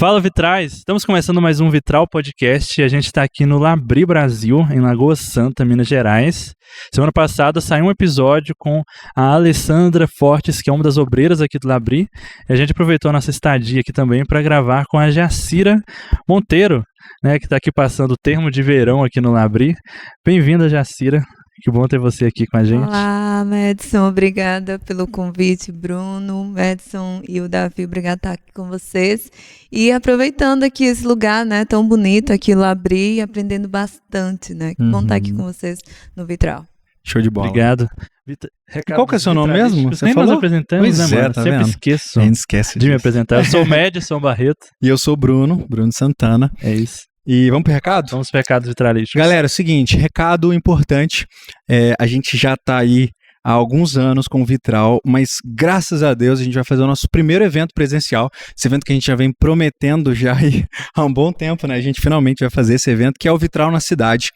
Fala, Vitrais! Estamos começando mais um Vitral Podcast. A gente está aqui no Labri Brasil, em Lagoa Santa, Minas Gerais. Semana passada saiu um episódio com a Alessandra Fortes, que é uma das obreiras aqui do Labri. E a gente aproveitou a nossa estadia aqui também para gravar com a Jacira Monteiro, né, que está aqui passando o termo de verão aqui no Labri. Bem-vinda, Jacira. Que bom ter você aqui com a gente. Olá, Madison. Obrigada pelo convite, Bruno, Madison e o Davi. Obrigada por estar aqui com vocês. E aproveitando aqui esse lugar, né, tão bonito aqui, Labri, aprendendo bastante, né? Que bom estar aqui com vocês no Vitral. Show de bola. Obrigado. Qual que é o seu nome mesmo? Você falou? Nós apresentamos, pois né, mano? tá Sempre vendo? esqueço A gente esquece de me disso. apresentar. Eu sou o Madison Barreto. E eu sou o Bruno Santana. É isso. E vamos pro recado? São os pecados vitralísticos. Galera, é o seguinte, recado importante. A gente já tá aí há alguns anos com o Vitral, mas graças a Deus a gente vai fazer o nosso primeiro evento presencial. Esse evento que a gente já vem prometendo já aí há um bom tempo, né? A gente finalmente vai fazer esse evento, que é o Vitral na Cidade.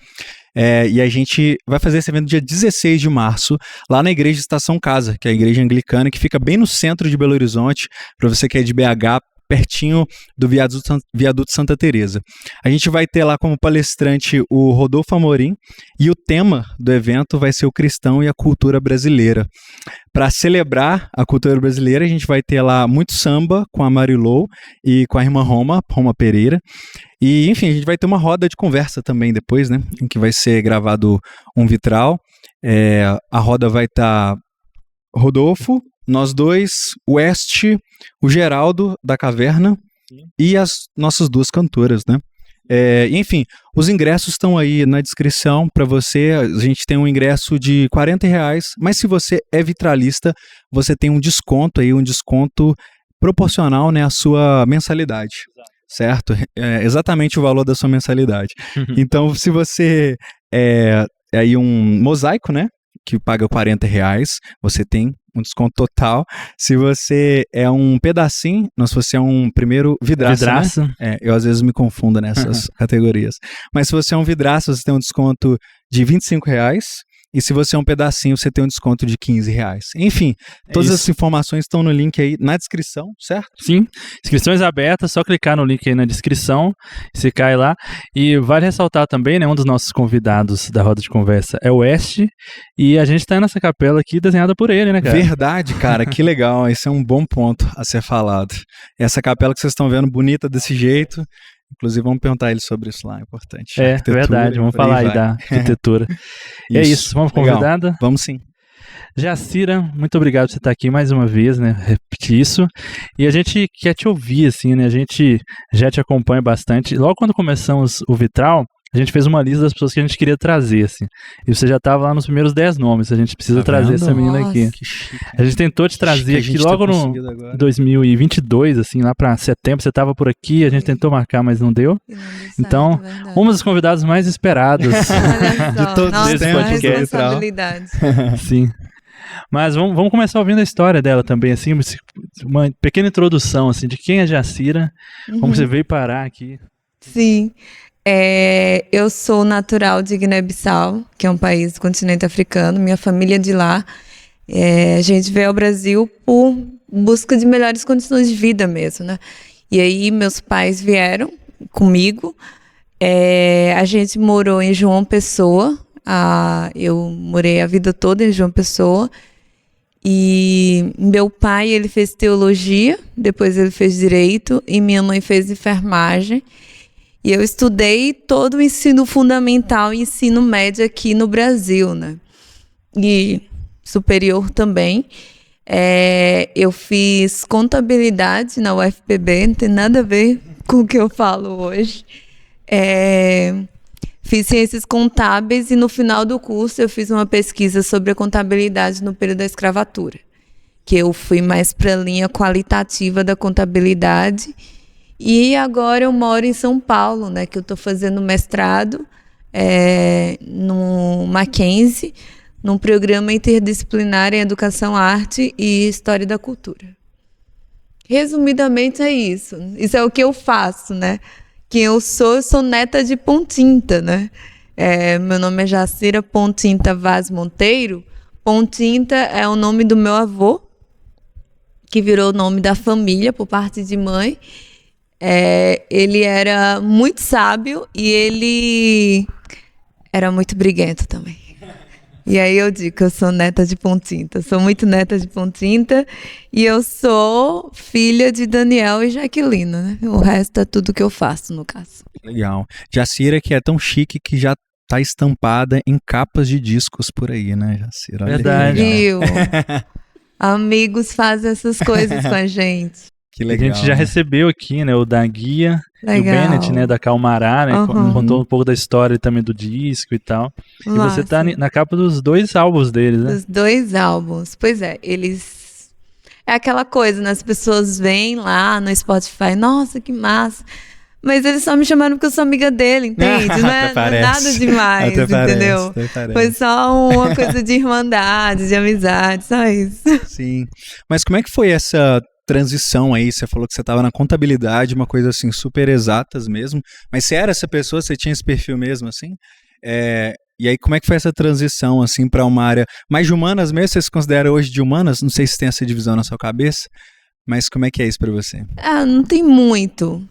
E a gente vai fazer esse evento dia 16 de março, lá na Igreja Estação Casa, que é a igreja anglicana, que fica bem no centro de Belo Horizonte, para você que é de BH, pertinho do Viaduto Santa Teresa. A gente vai ter lá como palestrante o Rodolfo Amorim e o tema do evento vai ser o cristão e a cultura brasileira. Para celebrar a cultura brasileira, a gente vai ter lá muito samba com a Marilou e com a irmã Roma Pereira. E, enfim, a gente vai ter uma roda de conversa também depois, né? Em que vai ser gravado um vitral. A roda vai estar Rodolfo, nós dois, o West, o Geraldo da Caverna e as nossas duas cantoras, né? Enfim, os ingressos estão aí na descrição para você. A gente tem um ingresso de R$40, mas se você é vitralista, você tem um desconto aí, um desconto proporcional, né, à sua mensalidade. Certo? Exatamente o valor da sua mensalidade. Então, se você é aí um mosaico, né, que paga R$40, você tem um desconto total. Se você é um pedacinho, se você é um primeiro vidraça. Né? Eu às vezes me confundo nessas categorias. Mas se você é um vidraça, você tem um desconto de R$25. E se você é um pedacinho, você tem um desconto de R$15. Enfim, todas as informações estão no link aí na descrição, certo? Sim, inscrições abertas, só clicar no link aí na descrição, você cai lá. E vale ressaltar também, né, um dos nossos convidados da roda de conversa é o West, e a gente tá nessa capela aqui desenhada por ele, né, cara? Verdade, cara, que legal, esse é um bom ponto a ser falado. Essa capela que vocês estão vendo, bonita desse jeito. Inclusive, vamos perguntar ele sobre isso lá, é importante. Verdade, vamos falar aí da arquitetura. É isso, vamos para a convidada? Vamos sim. Jacira, muito obrigado por você estar aqui mais uma vez, né, repetir isso. E a gente quer te ouvir, assim, né, a gente já te acompanha bastante. Logo quando começamos o Vitral, a gente fez uma lista das pessoas que a gente queria trazer, assim. E você já estava lá nos primeiros 10 nomes, a gente precisa trazer essa menina aqui. Que chique, a gente tentou te trazer aqui logo no 2022, assim, lá para setembro, você estava por aqui, a gente tentou marcar, mas não deu. Então, uma das convidadas mais esperadas de todos os tempos. Responsabilidade. Sim. Mas vamos começar ouvindo a história dela também, assim, uma pequena introdução, assim, de quem é Jacira, como você veio parar aqui. Sim. Eu sou natural de Guiné-Bissau, que é um país do continente africano, minha família é de lá. A gente veio ao Brasil por busca de melhores condições de vida mesmo, né? E aí meus pais vieram comigo, a gente morou em João Pessoa, eu morei a vida toda em João Pessoa, e meu pai, ele fez teologia, depois ele fez direito, e minha mãe fez enfermagem. E eu estudei todo o ensino fundamental e ensino médio aqui no Brasil, né? E superior também. Eu fiz contabilidade na UFPB, não tem nada a ver com o que eu falo hoje. Fiz ciências contábeis e no final do curso eu fiz uma pesquisa sobre a contabilidade no período da escravatura, que eu fui mais para a linha qualitativa da contabilidade. E agora eu moro em São Paulo, né, que eu estou fazendo mestrado no Mackenzie, num programa interdisciplinar em Educação, Arte e História da Cultura. Resumidamente é isso. Isso é o que eu faço, né? Quem eu sou neta de Pontinta, né? Meu nome é Jacira Pontinta Vaz Monteiro. Pontinta é o nome do meu avô, que virou o nome da família por parte de mãe. Ele era muito sábio e ele era muito briguento também. E aí eu digo que eu sou neta de Pontinta, sou muito neta de Pontinta e eu sou filha de Daniel e Jaquelina, né? O resto é tudo que eu faço, no caso. Legal. Jacira, que é tão chique que já tá estampada em capas de discos por aí, né, Jacira? Olha Verdade. Viu? Amigos fazem essas coisas com a gente. Que legal. A gente já recebeu aqui, né, o da Guia e o Bennett, né, da Calmará, né, contou um pouco da história também do disco e tal. Nossa. E você tá na capa dos 2 álbuns deles, né? Dos 2 álbuns. Pois é, eles... É aquela coisa, né, as pessoas vêm lá no Spotify, nossa, que massa. Mas eles só me chamaram porque eu sou amiga dele, entende? Não é nada demais, entendeu? Foi só uma coisa de irmandade, de amizade, só isso. Sim. Mas como é que foi essa transição aí? Você falou que você estava na contabilidade, uma coisa assim, super exatas mesmo. Mas você era essa pessoa, você tinha esse perfil mesmo, assim? E aí, como é que foi essa transição, assim, para uma área mais de humanas mesmo? Você se considera hoje de humanas? Não sei se tem essa divisão na sua cabeça, mas como é que é isso para você? Não tem muito.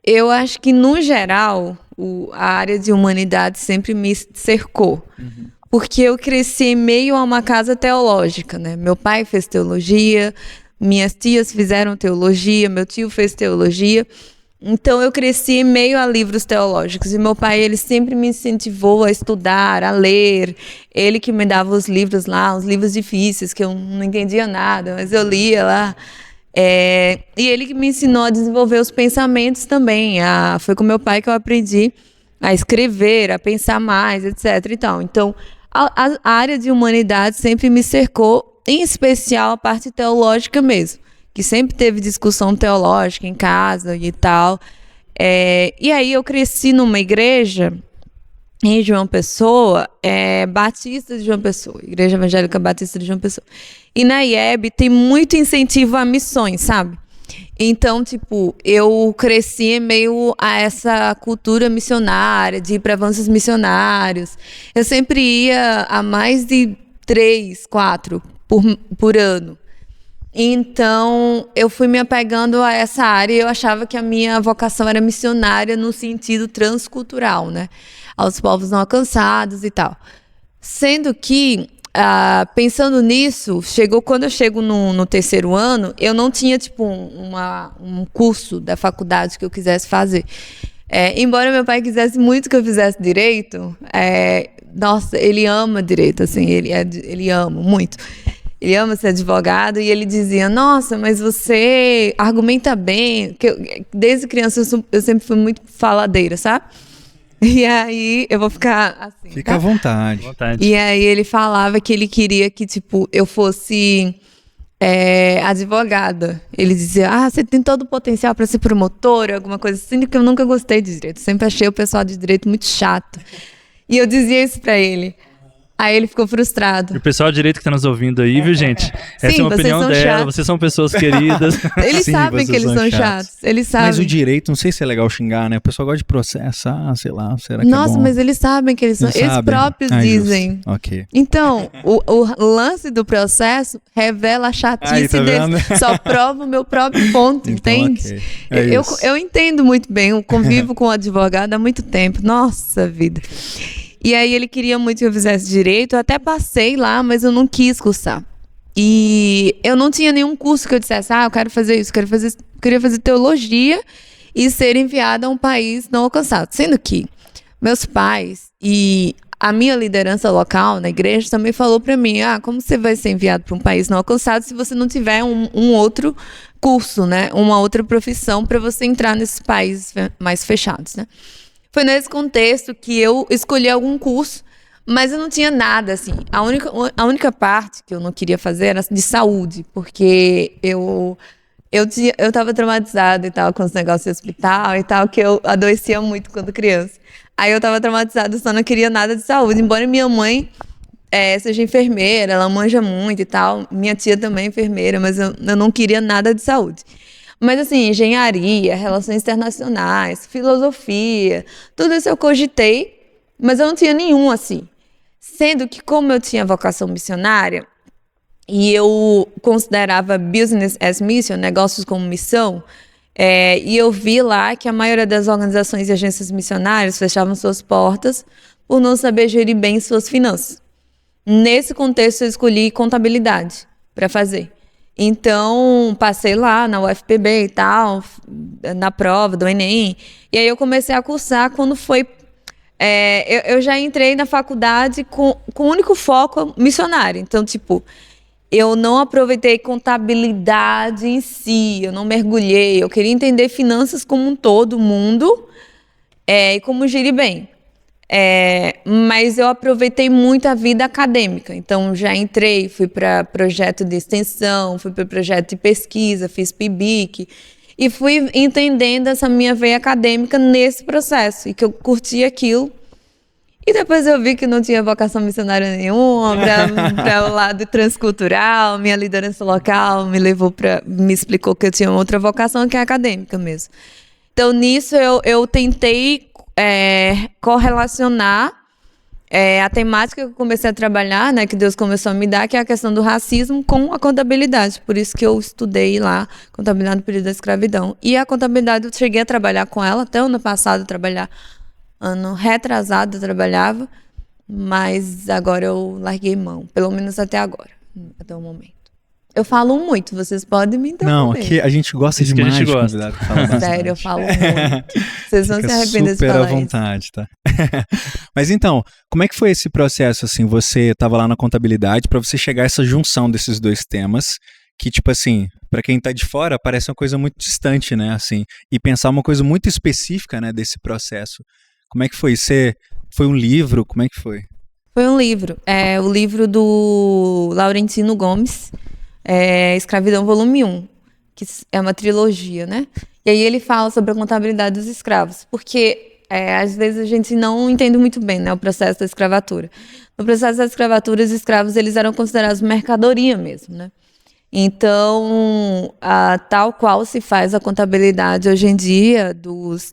Eu acho que, no geral, a área de humanidade sempre me cercou. Uhum. Porque eu cresci em meio a uma casa teológica, né? Meu pai fez teologia, minhas tias fizeram teologia, meu tio fez teologia. Então, eu cresci em meio a livros teológicos. E meu pai, ele sempre me incentivou a estudar, a ler. Ele que me dava os livros lá, os livros difíceis, que eu não entendia nada, mas eu lia lá. E ele que me ensinou a desenvolver os pensamentos também. Foi com meu pai que eu aprendi a escrever, a pensar mais, etc. Então, a área de humanidade sempre me cercou, em especial a parte teológica mesmo, que sempre teve discussão teológica em casa e tal. E aí eu cresci numa igreja em João Pessoa, Batista de João Pessoa, Igreja Evangélica Batista de João Pessoa. E na IEB tem muito incentivo a missões, sabe? Então, tipo, eu cresci em meio a essa cultura missionária, de ir para avanços missionários. Eu sempre ia a mais de 3, 4 por ano. Então, eu fui me apegando a essa área e eu achava que a minha vocação era missionária no sentido transcultural, né? Aos povos não alcançados e tal. Sendo que, pensando nisso, quando eu chego no terceiro ano, eu não tinha, tipo, um curso da faculdade que eu quisesse fazer. Embora meu pai quisesse muito que eu fizesse direito, nossa, ele ama direito, assim, ele ama muito. Ele ama ser advogado e ele dizia, nossa, mas você argumenta bem. Desde criança eu sempre fui muito faladeira, sabe? E aí, eu vou ficar assim, Fica à vontade. E aí ele falava que ele queria que, tipo, eu fosse advogada. Ele dizia, você tem todo o potencial para ser promotora, alguma coisa assim, que eu nunca gostei de direito. Sempre achei o pessoal de direito muito chato. E eu dizia isso para ele. Aí ele ficou frustrado. E o pessoal de direito que tá nos ouvindo aí, viu, gente? Essa é uma opinião dela, chatos. Vocês são pessoas queridas. Eles sabem que eles são chatos. Eles sabem. Mas o direito, não sei se é legal xingar, né? O pessoal gosta de processar, sei lá, será que Nossa, é bom? Mas eles sabem que eles são. Eles próprios dizem. Ok. Então, o lance do processo revela a chatice tá deles. Só prova o meu próprio ponto, então, entende? Okay. Eu entendo muito bem, eu convivo com o advogado há muito tempo. Nossa vida. E aí ele queria muito que eu fizesse direito, eu até passei lá, mas eu não quis cursar. E eu não tinha nenhum curso que eu dissesse, eu quero fazer isso, queria fazer teologia e ser enviada a um país não alcançado. Sendo que meus pais e a minha liderança local na igreja também falou para mim, como você vai ser enviado para um país não alcançado se você não tiver um outro curso, né? Uma outra profissão para você entrar nesses países mais fechados, né? Foi nesse contexto que eu escolhi algum curso, mas eu não tinha nada, assim. A única parte que eu não queria fazer era de saúde, porque eu estava traumatizada e tal, com os negócios de hospital e tal, que eu adoecia muito quando criança. Aí eu estava traumatizada, só não queria nada de saúde, embora minha mãe seja enfermeira, ela manja muito e tal. Minha tia também é enfermeira, mas eu não queria nada de saúde. Mas, assim, engenharia, relações internacionais, filosofia, tudo isso eu cogitei, mas eu não tinha nenhum, assim. Sendo que, como eu tinha vocação missionária, e eu considerava business as mission, negócios como missão, e eu vi lá que a maioria das organizações e agências missionárias fechavam suas portas por não saber gerir bem suas finanças. Nesse contexto, eu escolhi contabilidade para fazer. Então, passei lá na UFPB e tal, na prova do Enem, e aí eu comecei a cursar quando foi... eu já entrei na faculdade com o único foco missionário. Então, tipo, eu não aproveitei contabilidade em si, eu não mergulhei. Eu queria entender finanças como um todo, mundo, e como gerir bem. Mas eu aproveitei muito a vida acadêmica. Então, já entrei, fui para projeto de extensão, fui para projeto de pesquisa, fiz PIBIC, e fui entendendo essa minha veia acadêmica nesse processo, e que eu curti aquilo. E depois eu vi que não tinha vocação missionária nenhuma para o lado transcultural. Minha liderança local me explicou que eu tinha outra vocação, que é acadêmica mesmo. Então, nisso, eu tentei correlacionar a temática que eu comecei a trabalhar, né, que Deus começou a me dar, que é a questão do racismo, com a contabilidade. Por isso que eu estudei lá contabilidade no período da escravidão. E a contabilidade, eu cheguei a trabalhar com ela, até o ano passado ano retrasado eu trabalhava, mas agora eu larguei mão, pelo menos até agora, até o momento. Eu falo muito, vocês podem me interromper. Não, aqui a gente gosta demais de convidado que fala bastante. Sério, eu falo muito. Vocês vão se arrepender de falar super à vontade, tá? Mas então, como é que foi esse processo, assim? Você estava lá na contabilidade para você chegar a essa junção desses dois temas, que, tipo assim, para quem tá de fora, parece uma coisa muito distante, né? Assim, e pensar uma coisa muito específica, né, desse processo. Como é que foi? Foi um livro? Como é que foi? Foi um livro. O livro do Laurentino Gomes, Escravidão Volume 1, que é uma trilogia, né? E aí ele fala sobre a contabilidade dos escravos, porque às vezes a gente não entende muito bem, né, o processo da escravatura. No processo da escravatura, os escravos eles eram considerados mercadoria mesmo, né? Então, tal qual se faz a contabilidade hoje em dia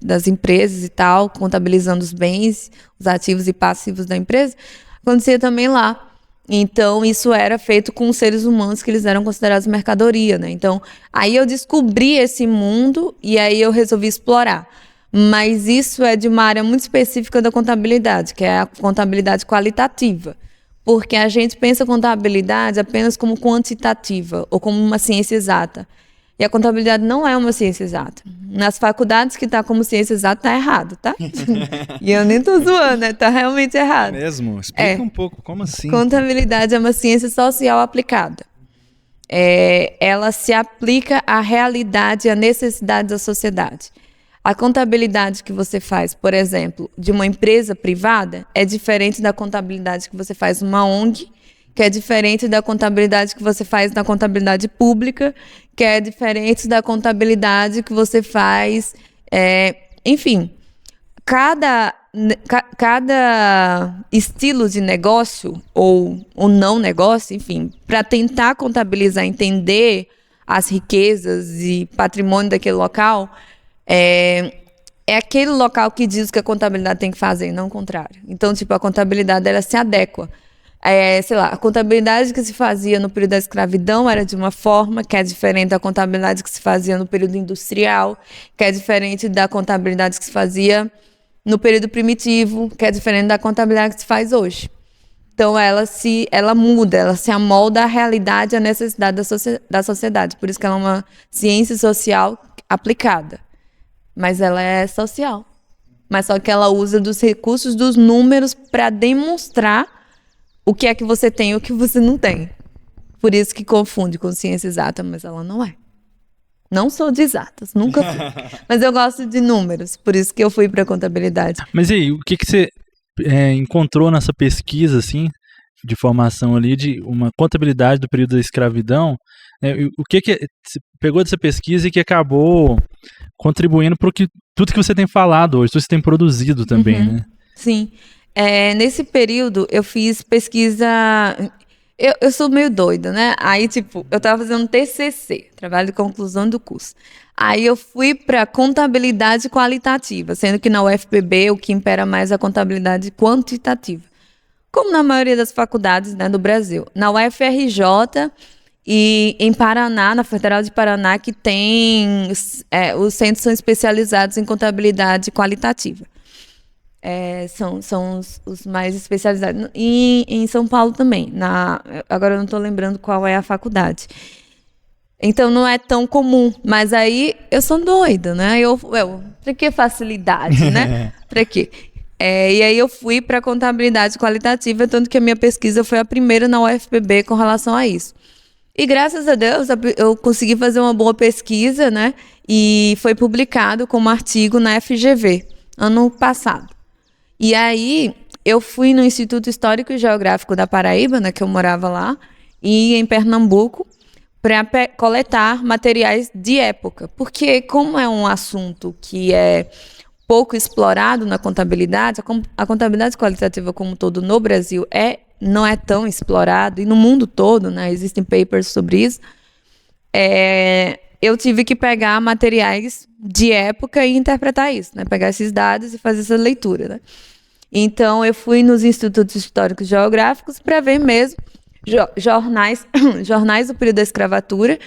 das empresas e tal, contabilizando os bens, os ativos e passivos da empresa, acontecia também lá. Então, isso era feito com seres humanos que eles eram considerados mercadoria, né? Então, aí eu descobri esse mundo e aí eu resolvi explorar. Mas isso é de uma área muito específica da contabilidade, que é a contabilidade qualitativa. Porque a gente pensa a contabilidade apenas como quantitativa ou como uma ciência exata. E a contabilidade não é uma ciência exata. Nas faculdades que está como ciência exata, está errado, tá? E eu nem estou zoando, né? Está realmente errado. Mesmo? Explica um pouco, como assim? Contabilidade é uma ciência social aplicada. Ela se aplica à realidade e à necessidade da sociedade. A contabilidade que você faz, por exemplo, de uma empresa privada é diferente da contabilidade que você faz numa ONG, que é diferente da contabilidade que você faz na contabilidade pública, que é diferente da contabilidade que você faz... enfim, cada estilo de negócio ou não negócio, enfim, para tentar contabilizar, entender as riquezas e patrimônio daquele local... É aquele local que diz o que a contabilidade tem que fazer, e não o contrário. Então, tipo, a contabilidade, ela se adequa. Sei lá, a contabilidade que se fazia no período da escravidão era de uma forma que é diferente da contabilidade que se fazia no período industrial, que é diferente da contabilidade que se fazia no período primitivo, que é diferente da contabilidade que se faz hoje. Então, ela muda, ela se amolda à realidade e à necessidade da sociedade. Por isso que ela é uma ciência social aplicada. Mas ela é social. Mas só que ela usa dos recursos dos números para demonstrar o que é que você tem e o que você não tem. Por isso que confunde com ciência exata, mas ela não é. Não sou de exatas, nunca fui. Mas eu gosto de números, por isso que eu fui para contabilidade. Mas e aí, o que você encontrou nessa pesquisa, assim, de formação ali, de uma contabilidade do período da escravidão? O que você pegou dessa pesquisa e que acabou contribuindo para tudo que você tem falado hoje, tudo que você tem produzido também, né? Sim. Nesse período, eu fiz pesquisa... Eu sou meio doida, né? Aí, tipo, eu tava fazendo um TCC, trabalho de conclusão do curso. Aí eu fui para contabilidade qualitativa, sendo que na UFPB o que impera mais é a contabilidade quantitativa. como na maioria das faculdades, né, do Brasil. Na UFRJ e em Paraná, na Federal de Paraná, que tem... os centros são especializados em contabilidade qualitativa. São os mais especializados. E em São Paulo também. Agora eu não estou lembrando qual é a faculdade. Então não é tão comum. Mas aí eu sou doida, né? Pra que facilidade, né? Pra quê? E aí eu fui para contabilidade qualitativa, tanto que a minha pesquisa foi a primeira na UFPB com relação a isso. E graças a Deus eu consegui fazer uma boa pesquisa, né? E foi publicado como artigo na FGV, ano passado. E aí eu fui no Instituto Histórico e Geográfico da Paraíba, né, que eu morava lá, e em Pernambuco, para coletar materiais de época. Porque como é um assunto que é pouco explorado na contabilidade, a contabilidade qualitativa como um todo no Brasil não é tão explorado, e no mundo todo, né, existem papers sobre isso, eu tive que pegar materiais de época e interpretar isso, né, pegar esses dados e fazer essa leitura, né. Então, eu fui nos institutos históricos e geográficos para ver mesmo jornais do período da escravatura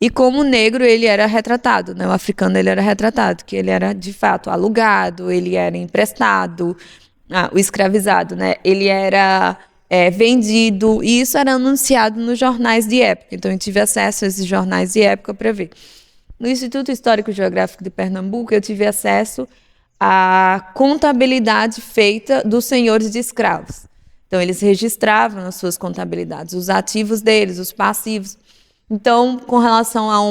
e como o negro ele era retratado, né? O africano ele era retratado, que ele era de fato alugado, ele era emprestado, o escravizado, né? Ele era vendido, e isso era anunciado nos jornais de época. Então eu tive acesso a esses jornais de época para ver. No Instituto Histórico e Geográfico de Pernambuco eu tive acesso à contabilidade feita dos senhores de escravos. Então eles registravam nas suas contabilidades os ativos deles, os passivos. Então, com relação ao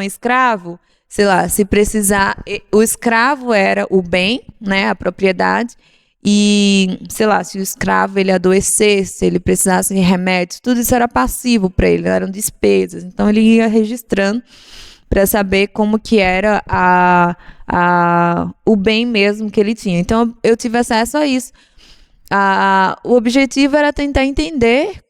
escravo, sei lá, se precisar, o escravo era o bem, né, a propriedade, e, sei lá, se o escravo ele adoecesse, se ele precisasse de remédios, tudo isso era passivo para ele, eram despesas. Então, ele ia registrando para saber como que era o bem mesmo que ele tinha. Então, eu tive acesso a isso. O objetivo era tentar entender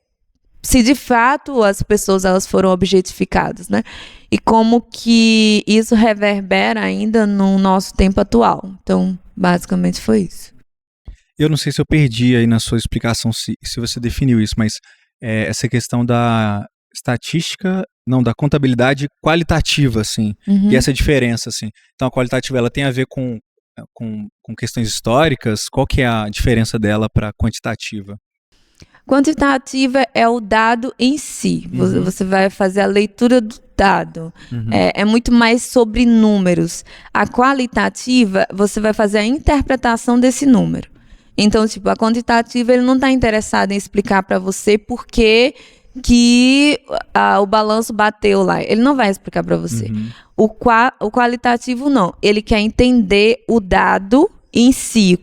se de fato as pessoas elas foram objetificadas, né? E como que isso reverbera ainda no nosso tempo atual. Então, basicamente foi isso. Eu não sei se eu perdi aí na sua explicação se você definiu isso, mas essa questão da estatística, não, da contabilidade qualitativa, assim, e essa diferença, assim. Então, a qualitativa, ela tem a ver com questões históricas? Qual que é a diferença dela para a quantitativa? Quantitativa é o dado em si. Você vai fazer a leitura do dado. É muito mais sobre números. A qualitativa, você vai fazer a interpretação desse número. Então, tipo, a quantitativa, ele não está interessado em explicar para você por que o balanço bateu lá. Ele não vai explicar para você. O qualitativo, não. Ele quer entender o dado em si.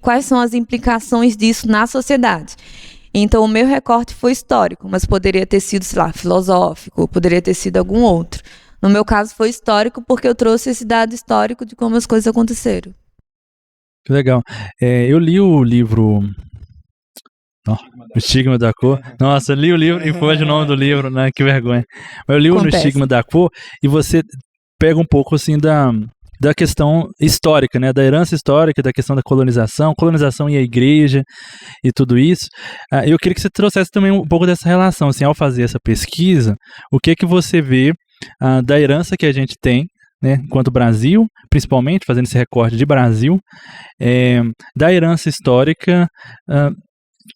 Quais são as implicações disso na sociedade. Então, o meu recorte foi histórico, mas poderia ter sido, sei lá, filosófico, poderia ter sido algum outro. No meu caso, foi histórico porque eu trouxe esse dado histórico de como as coisas aconteceram. Que legal. Eu li o livro... O Estigma da Cor. Nossa, eu li o livro e foi o nome do livro, né? Que vergonha. Mas eu li o Estigma da Cor e você pega um pouco, assim, da questão histórica, né? Da herança histórica, da questão da colonização e a igreja e tudo isso. Eu queria que você trouxesse também um pouco dessa relação, assim, ao fazer essa pesquisa, o que você vê da herança que a gente tem, né, enquanto Brasil, principalmente, fazendo esse recorte de Brasil, da herança histórica,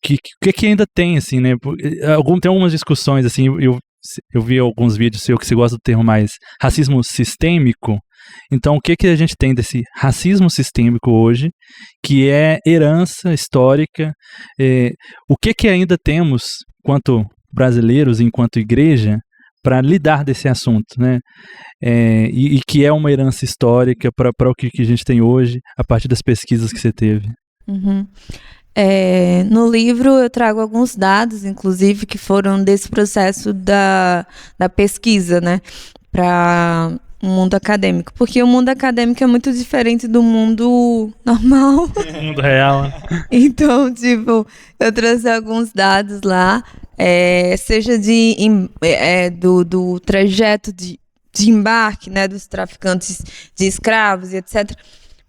que ainda tem, assim, né? Tem algumas discussões, assim, eu vi alguns vídeos seu que você gosta do termo mais racismo sistêmico. Então, o que a gente tem desse racismo sistêmico hoje, que é herança histórica? O que ainda temos, enquanto brasileiros, enquanto igreja, para lidar desse assunto, né? E que é uma herança histórica para o que a gente tem hoje, a partir das pesquisas que você teve. No livro eu trago alguns dados, inclusive, que foram desse processo da pesquisa, né, para o mundo acadêmico, porque o mundo acadêmico é muito diferente do mundo normal. O mundo real. Então, tipo, eu trouxe alguns dados lá, seja do trajeto de embarque, né, dos traficantes de escravos e etc.,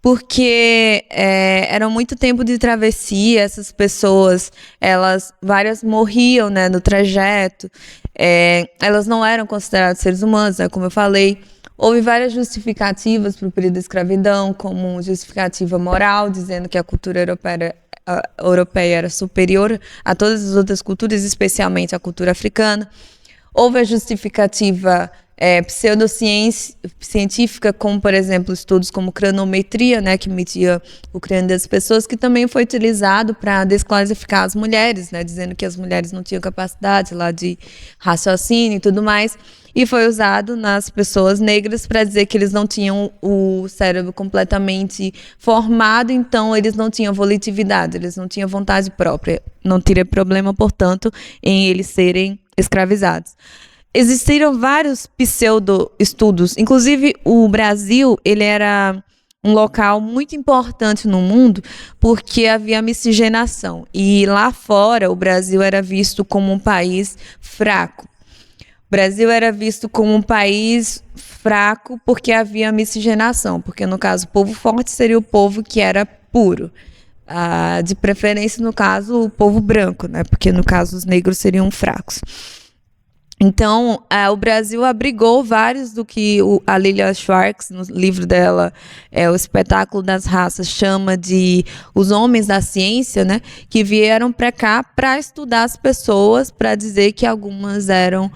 porque era muito tempo de travessia, essas pessoas, várias morriam, né, no trajeto, elas não eram consideradas seres humanos, né, como eu falei. Houve várias justificativas para o período da escravidão, como justificativa moral, dizendo que a cultura europeia era superior a todas as outras culturas, especialmente a cultura africana. Houve a justificativa pseudocientífica, como, por exemplo, estudos como cranometria, né, que media o crânio das pessoas, que também foi utilizado para desclassificar as mulheres, né, dizendo que as mulheres não tinham capacidade lá de raciocínio e tudo mais, e foi usado nas pessoas negras para dizer que eles não tinham o cérebro completamente formado, então eles não tinham volitividade, eles não tinham vontade própria, não teria problema, portanto, em eles serem escravizados. Existiram vários pseudo-estudos, inclusive o Brasil, ele era um local muito importante no mundo porque havia miscigenação, e lá fora o Brasil era visto como um país fraco. O Brasil era visto como um país fraco porque havia miscigenação, porque no caso o povo forte seria o povo que era puro, de preferência no caso o povo branco, né? Porque no caso os negros seriam fracos. Então, o Brasil abrigou vários do que a Lilia Schwartz, no livro dela, O Espetáculo das Raças, chama de os homens da ciência, né, que vieram para cá para estudar as pessoas, para dizer que algumas eram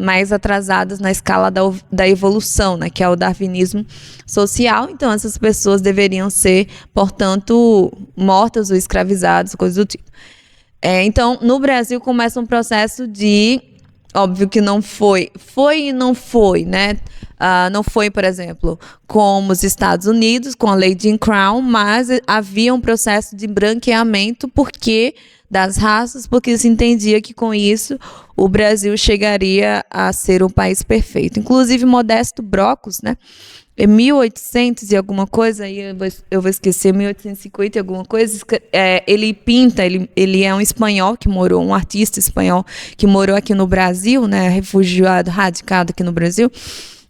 mais atrasadas na escala da evolução, né, que é o darwinismo social. Então, essas pessoas deveriam ser, portanto, mortas ou escravizadas, coisas do tipo. Então, no Brasil começa um processo de... Óbvio que não foi e não foi, né? Não foi, por exemplo, como os Estados Unidos, com a lei Jim Crow, mas havia um processo de branqueamento das raças, porque se entendia que com isso o Brasil chegaria a ser um país perfeito. Inclusive, Modesto Brocos, né? Em 1800 e alguma coisa, aí eu vou esquecer, 1850 e alguma coisa, ele pinta, ele é um espanhol que morou, um artista espanhol que morou aqui no Brasil, né, refugiado, radicado aqui no Brasil.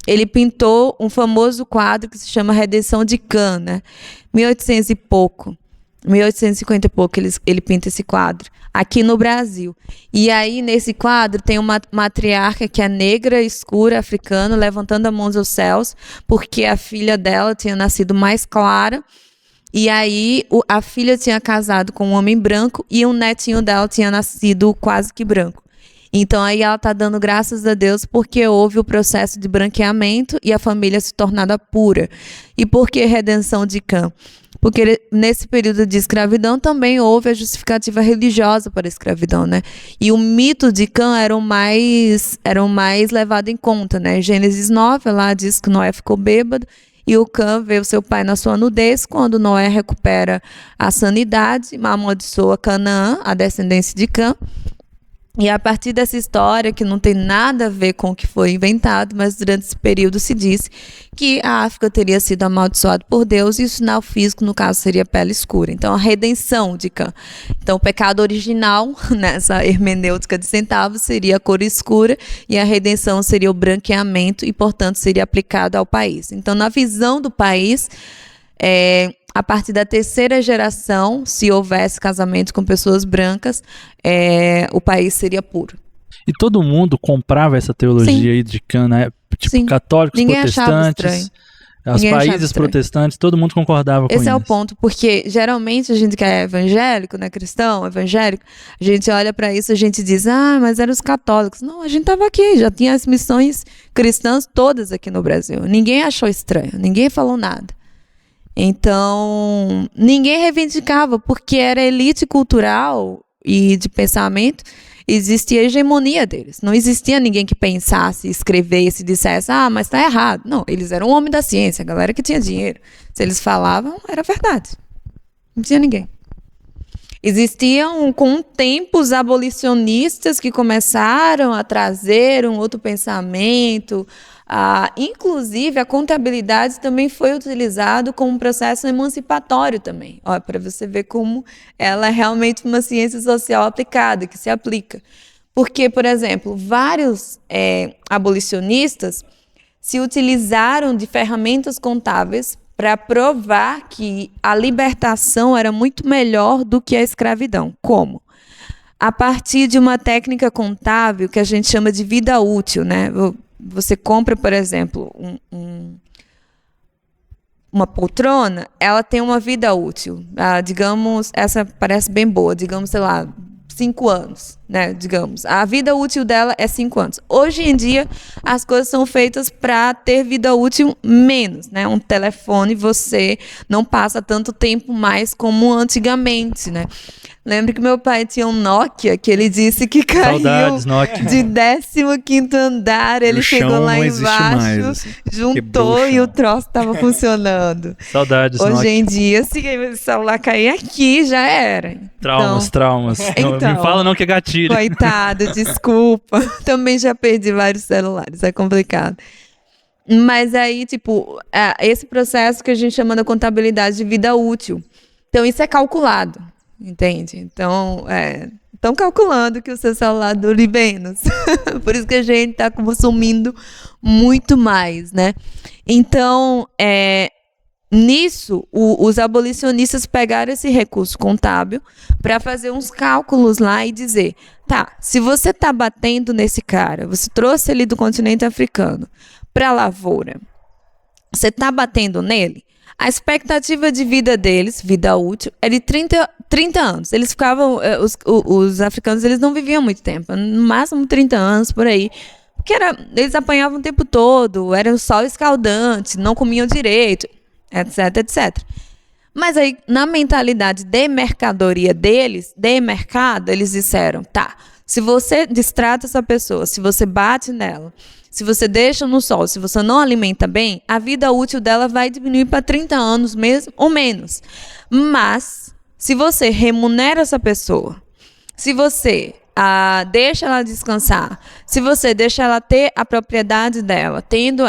Ele pintou um famoso quadro que se chama Redenção de Can, né, 1850 e pouco, ele pinta esse quadro, aqui no Brasil. E aí, nesse quadro, tem uma matriarca que é negra, escura, africana, levantando a mão aos céus, porque a filha dela tinha nascido mais clara, e aí a filha tinha casado com um homem branco, e um netinho dela tinha nascido quase que branco. Então, aí ela está dando graças a Deus porque houve o processo de branqueamento e a família se tornada pura. E por que redenção de Can? Porque nesse período de escravidão também houve a justificativa religiosa para a escravidão, né? E o mito de Can era o mais levado em conta, né? Gênesis 9, lá diz que Noé ficou bêbado e o Can vê o seu pai na sua nudez. Quando Noé recupera a sanidade, amaldiçoa Canaã, a descendência de Can. E a partir dessa história, que não tem nada a ver com o que foi inventado, mas durante esse período se disse que a África teria sido amaldiçoada por Deus e o sinal físico, no caso, seria pele escura. Então, a redenção de Can. Então, o pecado original, nessa hermenêutica de centavos, seria a cor escura e a redenção seria o branqueamento e, portanto, seria aplicado ao país. Então, na visão do país... a partir da terceira geração, se houvesse casamento com pessoas brancas, o país seria puro. E todo mundo comprava essa teologia aí de Can, né? Tipo, sim. Católicos, ninguém protestantes, os países protestantes, todo mundo concordava com isso. Esse é o ponto, porque geralmente a gente que é evangélico, né, cristão, evangélico, a gente olha para isso, a gente diz, mas eram os católicos. Não, a gente estava aqui, já tinha as missões cristãs todas aqui no Brasil. Ninguém achou estranho, ninguém falou nada. Então, ninguém reivindicava, porque era elite cultural e de pensamento, existia a hegemonia deles. Não existia ninguém que pensasse, escrevesse, dissesse, mas está errado. Não, eles eram homens da ciência, a galera que tinha dinheiro. Se eles falavam, era verdade. Não tinha ninguém. Existiam, com o tempo, os abolicionistas que começaram a trazer um outro pensamento. Inclusive, a contabilidade também foi utilizada como um processo emancipatório também. Para você ver como ela é realmente uma ciência social aplicada, que se aplica. Porque, por exemplo, vários abolicionistas se utilizaram de ferramentas contábeis para provar que a libertação era muito melhor do que a escravidão. Como? A partir de uma técnica contábil que a gente chama de vida útil, né? Você compra, por exemplo, uma poltrona, ela tem uma vida útil. Digamos, essa parece bem boa, digamos, sei lá, 5 anos, né? Digamos, a vida útil dela é 5 anos. Hoje em dia, as coisas são feitas para ter vida útil menos, né? Um telefone, você não passa tanto tempo mais como antigamente, né? Lembro que meu pai tinha um Nokia que ele disse que caiu de 15º andar. Ele chegou lá embaixo, mais, assim. Juntou e o troço estava funcionando. Saudades, Hoje Nokia. em dia, se o celular cair aqui, já era. Traumas. Então, me fala não que é gatilho. Coitado, desculpa. Também já perdi vários celulares, é complicado. Mas aí, tipo, esse processo que a gente chama de contabilidade de vida útil. Então, isso é calculado. Entende? Então, estão calculando que o seu celular dure menos. Por isso que a gente está consumindo muito mais, né? Então, nisso, os abolicionistas pegaram esse recurso contábil para fazer uns cálculos lá e dizer, tá, se você está batendo nesse cara, você trouxe ele do continente africano para a lavoura, você está batendo nele, a expectativa de vida deles, vida útil, é de 30 anos. Eles ficavam, os africanos, eles não viviam muito tempo, no máximo 30 anos, por aí. Porque eles apanhavam o tempo todo, era um sol escaldante, não comiam direito, etc, etc. Mas aí, na mentalidade de mercadoria deles, de mercado, eles disseram, tá, se você distrata essa pessoa, se você bate nela, se você deixa no sol, se você não alimenta bem, a vida útil dela vai diminuir para 30 anos mesmo, ou menos. Mas, se você remunera essa pessoa, se você deixa ela descansar, se você deixa ela ter a propriedade dela,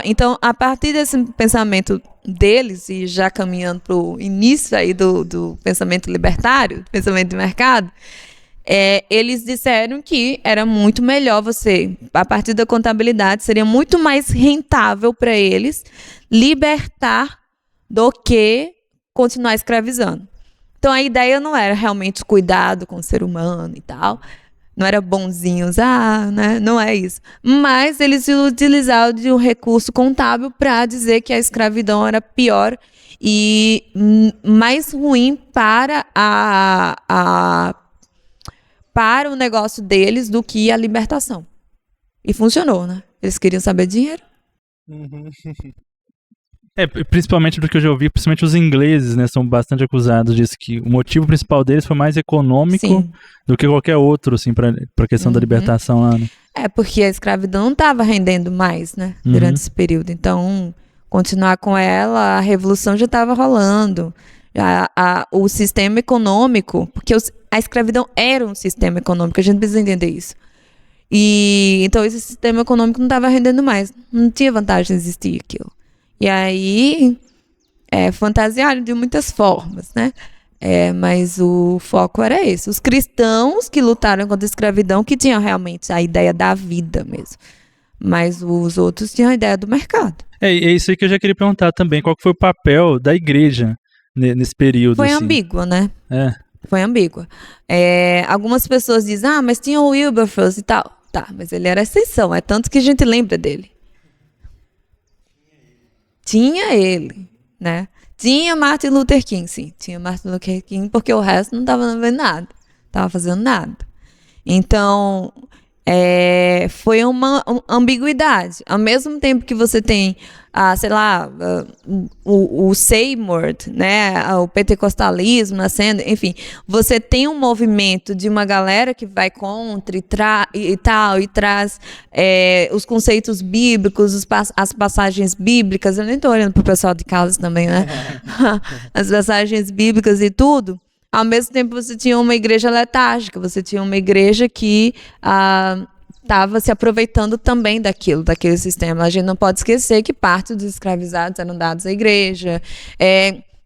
então, a partir desse pensamento deles, e já caminhando para o início aí do pensamento libertário, pensamento de mercado, eles disseram que era muito melhor a partir da contabilidade, seria muito mais rentável para eles libertar do que continuar escravizando. Então, a ideia não era realmente cuidado com o ser humano e tal, não era bonzinhos, né? Não é isso. Mas eles utilizaram de um recurso contábil para dizer que a escravidão era pior e mais ruim para para o negócio deles do que a libertação. E funcionou, né? Eles queriam saber dinheiro. Uhum. Principalmente do que eu já ouvi, principalmente os ingleses, né, são bastante acusados disso, que o motivo principal deles foi mais econômico Sim. do que qualquer outro, assim, pra questão da libertação lá, né? Porque a escravidão não estava rendendo mais, né, durante esse período. Então, continuar com ela, a revolução já estava rolando. O sistema econômico, porque a escravidão era um sistema econômico, a gente precisa entender isso. E então esse sistema econômico não estava rendendo mais, não tinha vantagem de existir aquilo. E aí fantasiaram de muitas formas, né? Mas o foco era esse. Os cristãos que lutaram contra a escravidão, que tinham realmente a ideia da vida mesmo. Mas os outros tinham a ideia do mercado. É isso aí que eu já queria perguntar também, qual que foi o papel da igreja nesse período? Foi assim? ambígua, né? Foi ambígua. Algumas pessoas dizem, mas tinha o Wilberforce e tal. Tá, mas ele era exceção, é tanto que a gente lembra dele. Tinha ele, né? Tinha Martin Luther King, sim. Tinha Martin Luther King, porque o resto não estava vendo nada. Estava fazendo nada. Então, foi uma ambiguidade. Ao mesmo tempo que você tem, o Seymour, né, o pentecostalismo nascendo, enfim, você tem um movimento de uma galera que vai contra e traz os conceitos bíblicos, as passagens bíblicas. Eu nem estou olhando para o pessoal de casa também, né? As passagens bíblicas e tudo. Ao mesmo tempo, você tinha uma igreja letárgica, você tinha uma igreja que estava se aproveitando também daquele sistema. A gente não pode esquecer que parte dos escravizados eram dados à igreja.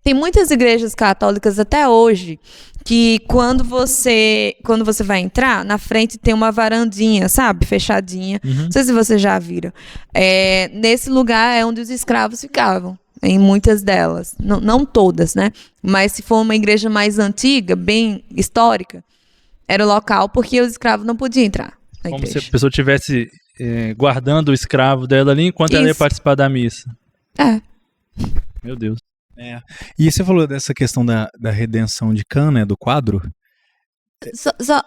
Tem muitas igrejas católicas até hoje que quando você vai entrar, na frente tem uma varandinha, sabe? Fechadinha. Não sei se vocês já viram. Nesse lugar é onde os escravos ficavam. em muitas delas. Não todas, né? Mas se for uma igreja mais antiga, bem histórica, era o local porque os escravos não podiam entrar na Como igreja. se a pessoa estivesse guardando o escravo dela ali enquanto ela ia Isso. participar da missa. É. Meu Deus. E você falou dessa questão da redenção de Cã, né, do quadro.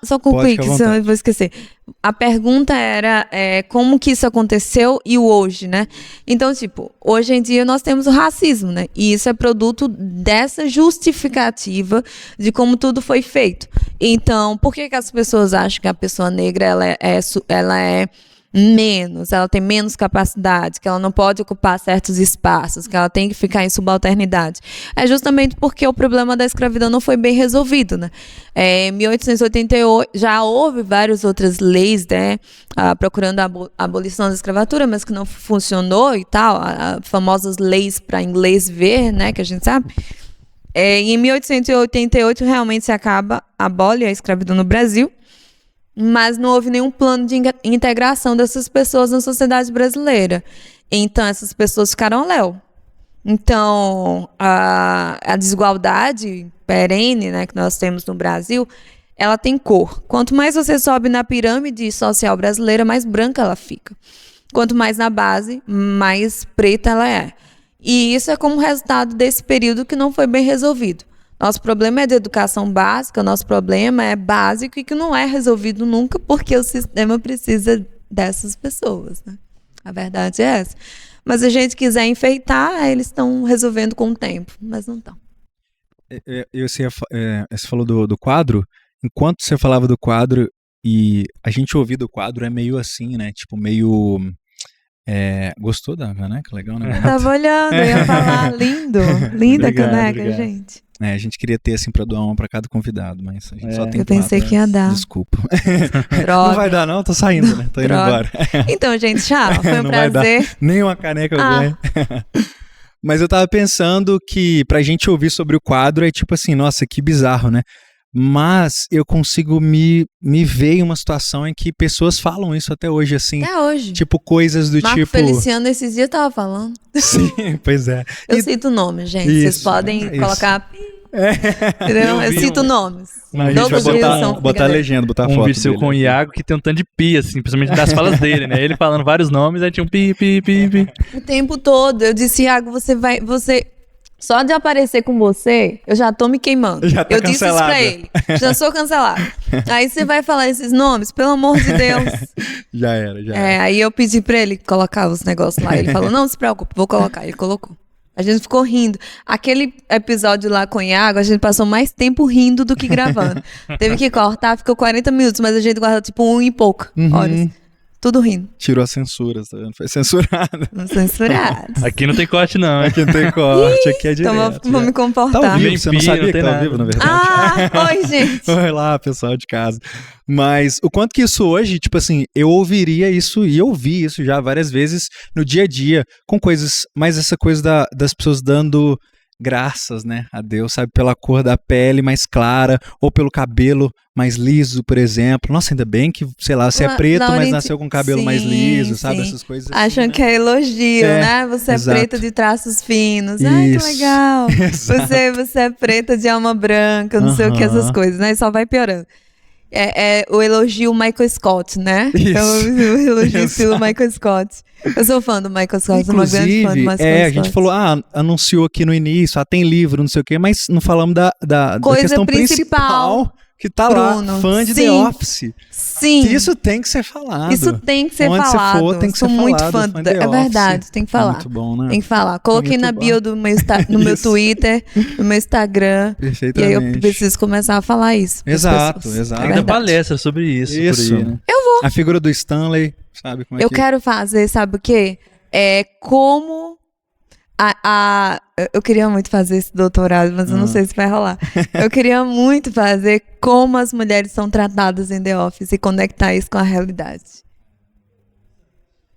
Só concluir, ficar à que senão eu vou esquecer. A pergunta era como que isso aconteceu e o hoje, né? Então, tipo, hoje em dia nós temos o racismo, né? E isso é produto dessa justificativa de como tudo foi feito. Então, por que as pessoas acham que a pessoa negra ela é menos, ela tem menos capacidade, que ela não pode ocupar certos espaços, que ela tem que ficar em subalternidade? É justamente porque o problema da escravidão não foi bem resolvido, né? Em 1888 já houve várias outras leis, né, procurando a abolição da escravatura, mas que não funcionou e tal, as famosas leis para inglês ver, né, que a gente sabe. Em 1888 realmente se abole a escravidão no Brasil, mas não houve nenhum plano de integração dessas pessoas na sociedade brasileira. Então, essas pessoas ficaram ao léu. Então, a desigualdade perene, né, que nós temos no Brasil, ela tem cor. Quanto mais você sobe na pirâmide social brasileira, mais branca ela fica. Quanto mais na base, mais preta ela é. E isso é como resultado desse período que não foi bem resolvido. Nosso problema é de educação básica, nosso problema é básico e que não é resolvido nunca porque o sistema precisa dessas pessoas, né? A verdade é essa. Mas se a gente quiser enfeitar, eles estão resolvendo com o tempo, mas não estão. Você falou do quadro, enquanto você falava do quadro e a gente ouvir do quadro é meio assim, né? Tipo, meio... gostou da caneca? Legal, né? Tava olhando, eu ia falar lindo. Linda Obrigado, caneca, obrigado. gente. A gente queria ter assim pra doar uma pra cada convidado, mas a gente só tem Eu pensei quatro. que ia dar. Desculpa. Droga. Não vai dar não, tô saindo, né? Tô indo Droga. embora. Então, gente, tchau. Foi um Não vai dar. prazer. Nem uma caneca eu ganho. Mas eu tava pensando que pra gente ouvir sobre o quadro é tipo assim, nossa, que bizarro, né? Mas eu consigo me ver em uma situação em que pessoas falam isso até hoje, assim. Até hoje. Tipo, coisas do Marco tipo... Feliciano esses dias tava falando. Sim, pois é. Eu cito nomes, gente. Isso, Vocês podem isso. colocar... Entendeu? Eu cito nomes. A gente vai Douglas Wilson, botar a brincadeira. legenda, botar a Um foto vídeo seu dele. com o Iago que tem um tanto de pi, assim, principalmente das falas dele, né? Ele falando vários nomes, aí tinha um pi. O tempo todo. Eu disse, Iago, você... Só de aparecer com você, eu já tô me queimando. Já tá eu disse isso pra ele. Já sou cancelado. Aí você vai falar esses nomes, pelo amor de Deus. Já era. Aí eu pedi pra ele colocar os negócios lá. Ele falou, não se preocupe, vou colocar. Ele colocou. A gente ficou rindo. Aquele episódio lá com o Iago, a gente passou mais tempo rindo do que gravando. Teve que cortar, ficou 40 minutos, mas a gente guardou tipo 1 e pouco horas. Tudo rindo. Tirou a censura, tá vendo? Foi censurado. Censurado. Aqui não tem corte, não, hein? Aqui não tem corte, aqui é direto. Então vou me Tá comportar. ao vivo, Nem você não pi, sabia não que tem tá ao nada. vivo, na verdade? Oi, gente. Vai lá, pessoal de casa. Mas o quanto que isso hoje, tipo assim, eu ouviria isso e eu ouvi isso já várias vezes no dia a dia, com coisas, mais essa coisa das pessoas dando graças, né, a Deus, sabe, pela cor da pele mais clara, ou pelo cabelo mais liso, por exemplo. Nossa, ainda bem que, sei lá, você é preto, mas nasceu com o cabelo mais liso, sabe, essas coisas assim, Acham né? que é elogio, né? Você exato. é preta de traços finos. Ai, que Isso. legal. Você é preta de alma branca, não sei o que, essas coisas, né? E só vai piorando. É o elogio Michael Scott, né? Isso. Então, o elogio estilo Michael Scott. Eu sou fã do Michael Scott, sou uma grande fã do Michael Scott. a gente falou, anunciou aqui no início, tem livro, não sei o quê, mas não falamos da Coisa questão principal, que tá Bruno. lá, fã de Sim. The Office. Sim. Isso tem que ser falado. Isso tem que ser Onde falado. você for, tem que Sou ser muito falado, fã fã do... de The É verdade, Office. tem que falar. Muito bom, né? Tem que falar. Coloquei Muito na bom. bio no meu Isso. Twitter, no meu Instagram. E aí Perfeitamente. eu preciso começar a falar isso. pras Exato, pessoas. exato. É Ainda verdade. palestra sobre isso. Isso. Por aí, né? A figura do Stanley, sabe como é Eu que... quero fazer, sabe o quê? Como... eu queria muito fazer esse doutorado, mas eu não sei se vai rolar. Eu queria muito fazer como as mulheres são tratadas em The Office e conectar isso com a realidade.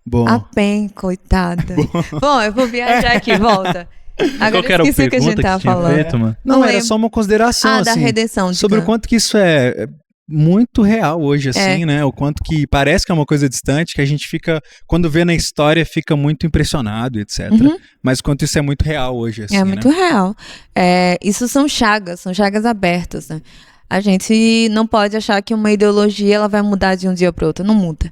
Bom, A Pen, coitada. Bom, eu vou viajar aqui, volta. Agora Qual que era a esqueci o que a gente pergunta tava tinha falando. feito, mano? não, era lembro. só uma consideração, Da assim, redenção de sobre o Cã. quanto que isso é muito real hoje, assim, né? O quanto que parece que é uma coisa distante, que a gente fica, quando vê na história, fica muito impressionado, etc. Mas o quanto isso é muito real hoje, assim, É muito real. Isso são chagas abertas, né? A gente não pode achar que uma ideologia ela vai mudar de um dia para o outro. Não muda.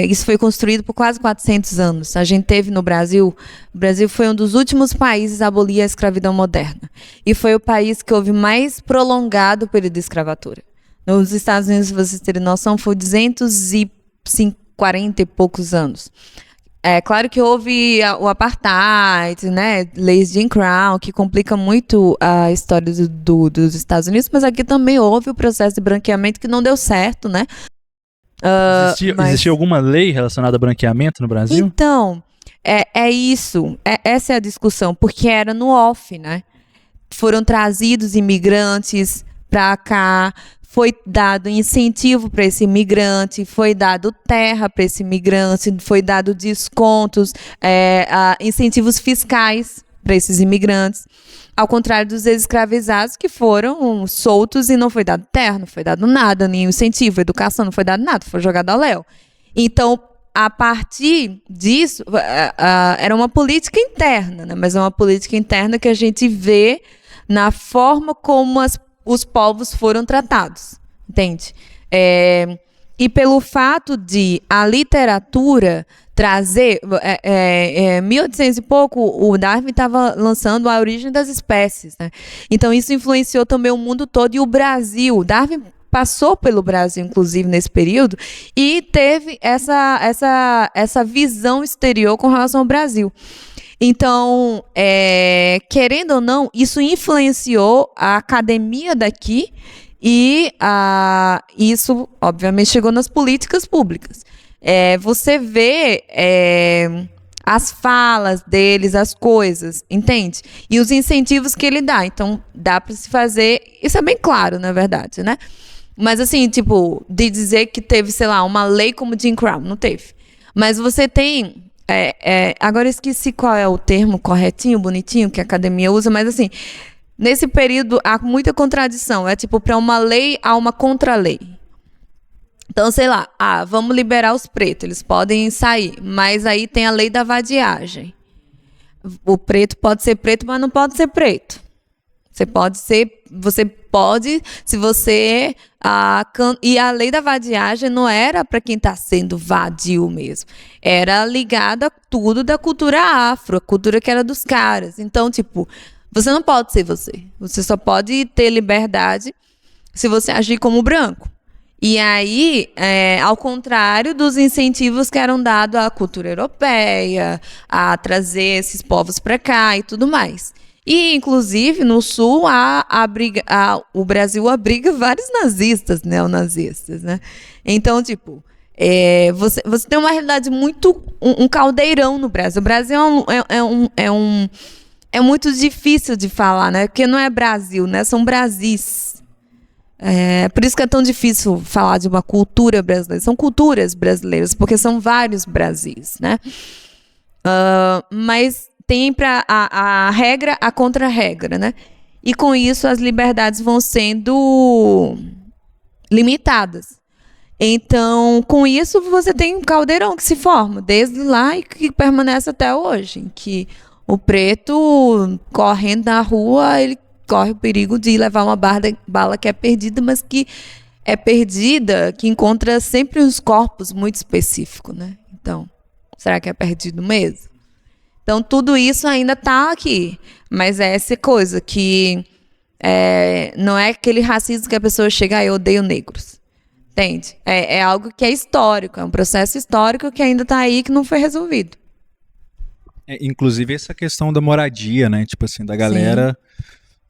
Isso foi construído por quase 400 anos. A gente teve no Brasil, o Brasil foi um dos últimos países a abolir a escravidão moderna. E foi o país que houve mais prolongado período de escravatura. Nos Estados Unidos, se vocês terem noção, foi 240 e poucos anos. É claro que houve o apartheid, né, leis de Jim Crow, que complica muito a história dos Estados Unidos, mas aqui também houve o processo de branqueamento que não deu certo, né? Existia alguma lei relacionada a branqueamento no Brasil? Então, é isso. Essa é a discussão, porque era no off, né? Foram trazidos imigrantes para cá, foi dado incentivo para esse imigrante, foi dado terra para esse imigrante, foi dado descontos, incentivos fiscais para esses imigrantes. Ao contrário dos ex-escravizados que foram soltos e não foi dado terra, não foi dado nada, nenhum incentivo, educação, não foi dado nada, foi jogado ao léu. Então, a partir disso, era uma política interna, né? Mas é uma política interna que a gente vê na forma como os povos foram tratados, entende? E pelo fato de a literatura trazer, 1800 e pouco, o Darwin estava lançando A Origem das Espécies, né? Então isso influenciou também o mundo todo e o Brasil. Darwin passou pelo Brasil, inclusive, nesse período, e teve essa visão exterior com relação ao Brasil. Então, querendo ou não, isso influenciou a academia daqui e isso, obviamente, chegou nas políticas públicas. Você vê as falas deles, as coisas, entende? E os incentivos que ele dá. Então, dá para se fazer... Isso é bem claro, na verdade, né? Mas, assim, tipo, de dizer que teve, sei lá, uma lei como Jim Crow, não teve. Mas você tem... agora eu esqueci qual é o termo corretinho, bonitinho, que a academia usa, mas assim, nesse período há muita contradição. É tipo, para uma lei, há uma contra-lei. Então, sei lá, vamos liberar os pretos, eles podem sair, mas aí tem a lei da vadiagem. O preto pode ser preto, mas não pode ser preto. Você pode, se você... e a lei da vadiagem não era para quem está sendo vadio mesmo. Era ligada a tudo da cultura afro, a cultura que era dos caras. Então, tipo, você não pode ser você. Você só pode ter liberdade se você agir como branco. E aí, ao contrário dos incentivos que eram dados à cultura europeia, a trazer esses povos para cá e tudo mais. E, inclusive, no Sul, o Brasil abriga vários nazistas, neonazistas, né? Então, tipo, você tem uma realidade muito... um caldeirão no Brasil. O Brasil é muito difícil de falar, né? Porque não é Brasil, né? São Brasis. Por isso que é tão difícil falar de uma cultura brasileira. São culturas brasileiras, porque são vários Brasis, né? Mas... tem para a regra, a contra-regra, né? E com isso as liberdades vão sendo limitadas. Então, com isso, você tem um caldeirão que se forma desde lá e que permanece até hoje, em que o preto, correndo na rua, ele corre o perigo de levar uma bala que é perdida, mas que é perdida, que encontra sempre uns corpos muito específicos, né? Então, será que é perdido mesmo? Então, tudo isso ainda está aqui, mas é essa coisa que não é aquele racismo que a pessoa chega eu odeio negros, entende? É algo que é histórico, é um processo histórico que ainda está aí, que não foi resolvido. Inclusive essa questão da moradia, né? Tipo assim, da galera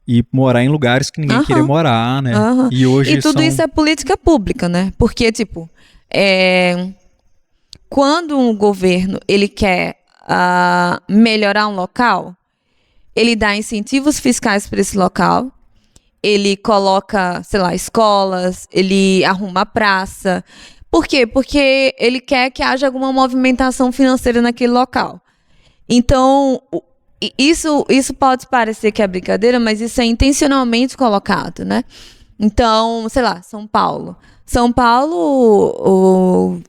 ir morar em lugares que ninguém queria morar, né? E hoje tudo isso é política pública, né? Porque, tipo, quando um governo ele quer melhorar um local, ele dá incentivos fiscais para esse local, ele coloca, sei lá, escolas, ele arruma praça. Por quê? Porque ele quer que haja alguma movimentação financeira naquele local. Então, isso pode parecer que é brincadeira, mas isso é intencionalmente colocado, né? Então, sei lá, São Paulo. São Paulo,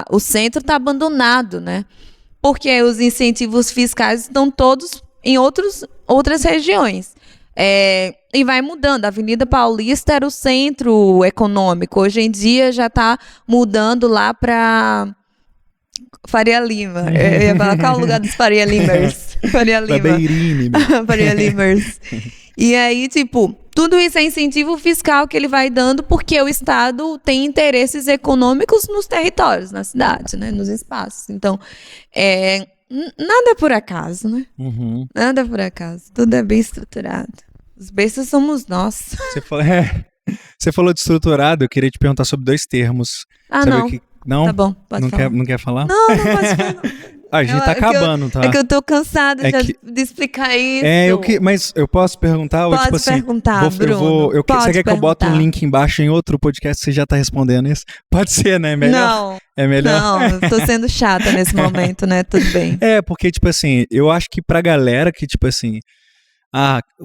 o centro está abandonado, né? Porque os incentivos fiscais estão todos em outras regiões. E vai mudando. A Avenida Paulista era o centro econômico. Hoje em dia já está mudando lá para Faria Lima. Eu ia falar qual é o lugar dos Faria Limers? Faria Lima. Faria Limers. E aí, tipo, tudo isso é incentivo fiscal que ele vai dando porque o Estado tem interesses econômicos nos territórios, na cidade, né? Nos espaços. Então, nada é por acaso, né? Nada é por acaso. Tudo é bem estruturado. Os bestas somos nós. Você falou de estruturado, eu queria te perguntar sobre 2 termos. Não. Não? Tá bom, pode falar. Não quer falar? Não pode falar. A gente tá acabando, tá? É que eu tô cansada de explicar isso. Mas eu posso perguntar? Pode tipo assim, perguntar, Bruno. Você quer que eu bote um link embaixo em outro podcast? Você já tá respondendo isso? Pode ser, né? Melhor? Não. É melhor? Não, eu tô sendo chata nesse momento, né? Tudo bem. Porque, tipo assim, eu acho que pra galera que, tipo assim,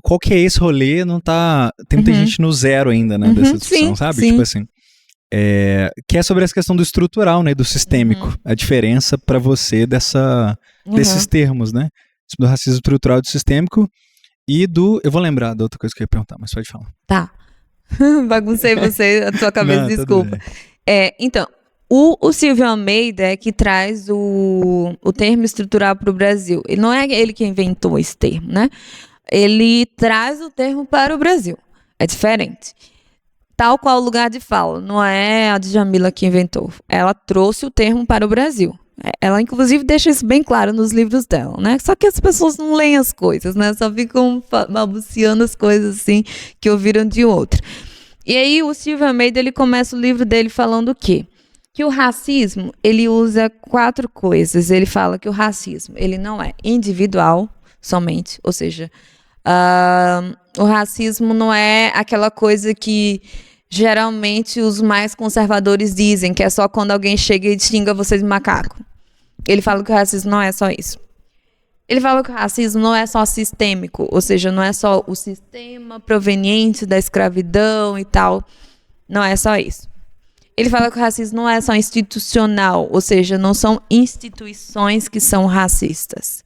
qual que é esse rolê? Não tá... Tem muita gente no zero ainda, né? Dessa discussão, sim, sabe? Sim. Tipo assim... que é sobre essa questão do estrutural, né, do sistêmico, a diferença para você desses termos, né, do racismo estrutural e do sistêmico e eu vou lembrar da outra coisa que eu ia perguntar, mas pode falar. Tá, baguncei a sua cabeça, desculpa. Então, o Silvio Almeida é que traz o termo estrutural para o Brasil. Ele não é ele que inventou esse termo, né, ele traz o termo para o Brasil, é diferente. Tal qual o lugar de fala, não é a Djamila que inventou. Ela trouxe o termo para o Brasil. Ela, inclusive, deixa isso bem claro nos livros dela, né? Só que as pessoas não leem as coisas, né? Só ficam balbuciando as coisas, assim, que ouviram de outro. E aí, o Silvio Almeida, ele começa o livro dele falando o quê? Que o racismo, ele usa 4 coisas. Ele fala que o racismo, ele não é individual somente, ou seja... o racismo não é aquela coisa que geralmente os mais conservadores dizem, que é só quando alguém chega e xinga você de macaco. Ele fala que o racismo não é só isso. Ele fala que o racismo não é só sistêmico, ou seja, não é só o sistema proveniente da escravidão e tal. Não é só isso. Ele fala que o racismo não é só institucional, ou seja, não são instituições que são racistas.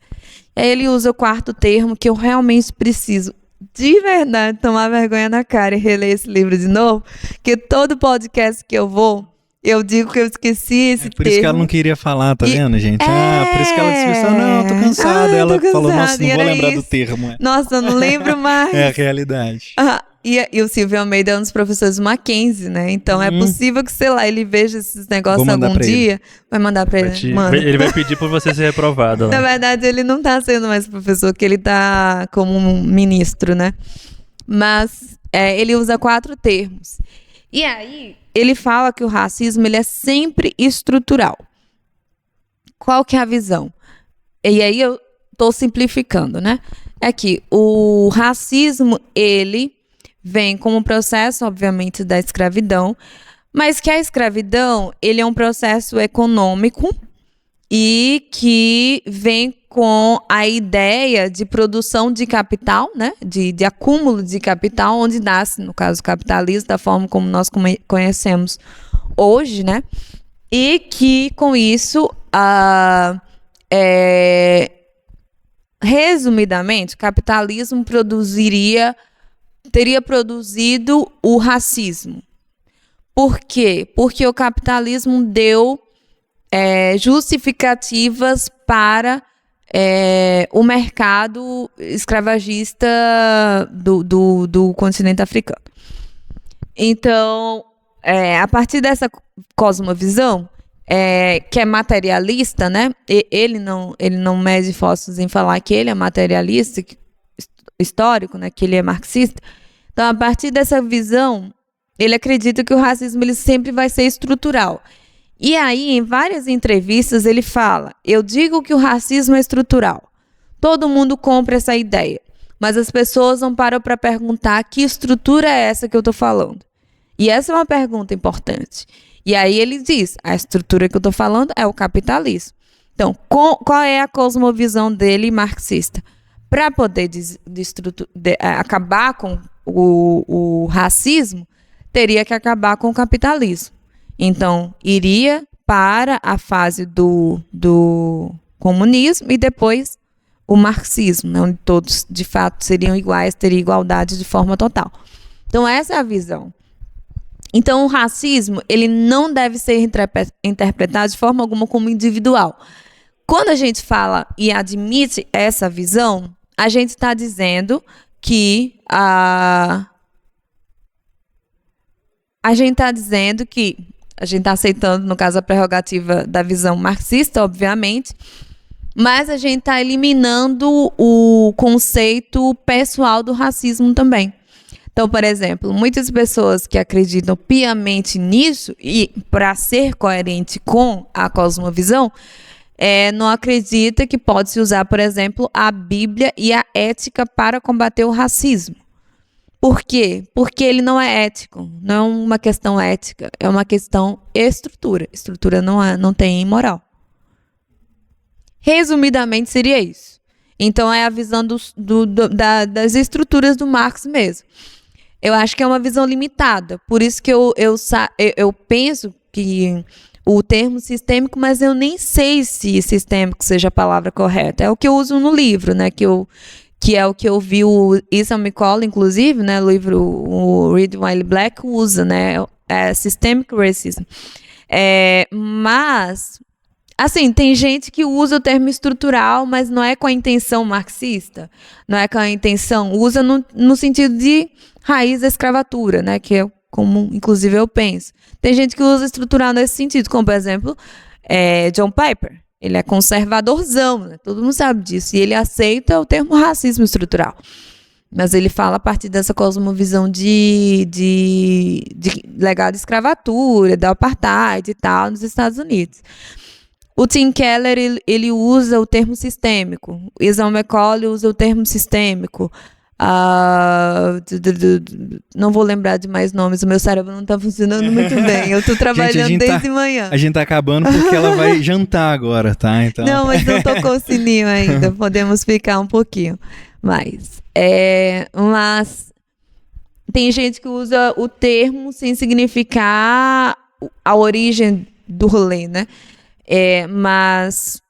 Aí ele usa o 4º termo que eu realmente preciso, de verdade, tomar vergonha na cara e reler esse livro de novo, que todo podcast que eu vou, eu digo que eu esqueci esse termo. Por isso que ela não queria falar, tá vendo, gente? Por isso que ela disse, não, tô cansada. Ela falou, nossa, não vou lembrar do termo. Nossa, eu não lembro mais. É a realidade. E o Silvio Almeida é um dos professores do Mackenzie, né? Então é possível que, sei lá, ele veja esses negócios algum dia. Vai mandar pra ele. Ele vai pedir por você ser reprovado. Na verdade, ele não tá sendo mais professor, que ele tá como um ministro, né? Mas ele usa 4 termos. E aí, ele fala que o racismo ele é sempre estrutural. Qual que é a visão? E aí eu tô simplificando, né? É que o racismo, ele vem como processo, obviamente, da escravidão, mas que a escravidão, ele é um processo econômico e que vem com a ideia de produção de capital, né? De acúmulo de capital, onde nasce, no caso, o capitalismo, da forma como nós conhecemos hoje, né? E que, com isso, resumidamente, o capitalismo teria produzido o racismo. Por quê? Porque o capitalismo deu justificativas para o mercado escravagista do continente africano. Então, a partir dessa cosmovisão, que é materialista, né? Ele não mede esforços em falar que ele é materialista, histórico, né, que ele é marxista. Então, a partir dessa visão, ele acredita que o racismo ele sempre vai ser estrutural. E aí, em várias entrevistas, ele fala, eu digo que o racismo é estrutural. Todo mundo compra essa ideia, mas as pessoas não param para perguntar que estrutura é essa que eu estou falando. E essa é uma pergunta importante. E aí ele diz, a estrutura que eu estou falando é o capitalismo. Então, qual é a cosmovisão dele marxista? para poder acabar com o racismo, teria que acabar com o capitalismo. Então, iria para a fase do comunismo e depois o marxismo, né, onde todos, de fato, seriam iguais, teria igualdade de forma total. Então, essa é a visão. Então, o racismo, ele não deve ser interpretado de forma alguma como individual. Quando a gente fala e admite essa visão, a gente está dizendo que a gente está aceitando, no caso, a prerrogativa da visão marxista, obviamente, mas a gente está eliminando o conceito pessoal do racismo também. Então, por exemplo, muitas pessoas que acreditam piamente nisso, e para ser coerente com a cosmovisão, não acredita que pode-se usar, por exemplo, a Bíblia e a ética para combater o racismo. Por quê? Porque ele não é ético, não é uma questão ética, é uma questão estrutura. Estrutura não tem moral. Resumidamente, seria isso. Então, é a visão das estruturas do Marx mesmo. Eu acho que é uma visão limitada, por isso que eu penso que o termo sistêmico, mas eu nem sei se sistêmico seja a palavra correta. É o que eu uso no livro, né? Que é o que eu vi o Ian McCall, inclusive, né? O livro o Read While Black usa, né? É Systemic Racism. Mas, assim, tem gente que usa o termo estrutural, mas não é com a intenção marxista, não é com a intenção, usa no sentido de raiz da escravatura, né? Que é como, inclusive, eu penso. Tem gente que usa estrutural nesse sentido, como, por exemplo, John Piper. Ele é conservadorzão, né? Todo mundo sabe disso. E ele aceita o termo racismo estrutural. Mas ele fala a partir dessa cosmovisão de legado de escravatura, da apartheid e tal, nos Estados Unidos. O Tim Keller, ele usa o termo sistêmico. O Ian McCall usa o termo sistêmico. Não vou lembrar de mais nomes, o meu cérebro não está funcionando muito bem. Eu estou trabalhando desde manhã. A gente tá acabando porque ela vai jantar agora, tá? Então... Não, mas não tocou o sininho ainda. Podemos ficar um pouquinho mais. Mas tem gente que usa o termo sem significar a origem do rolê, né? Mas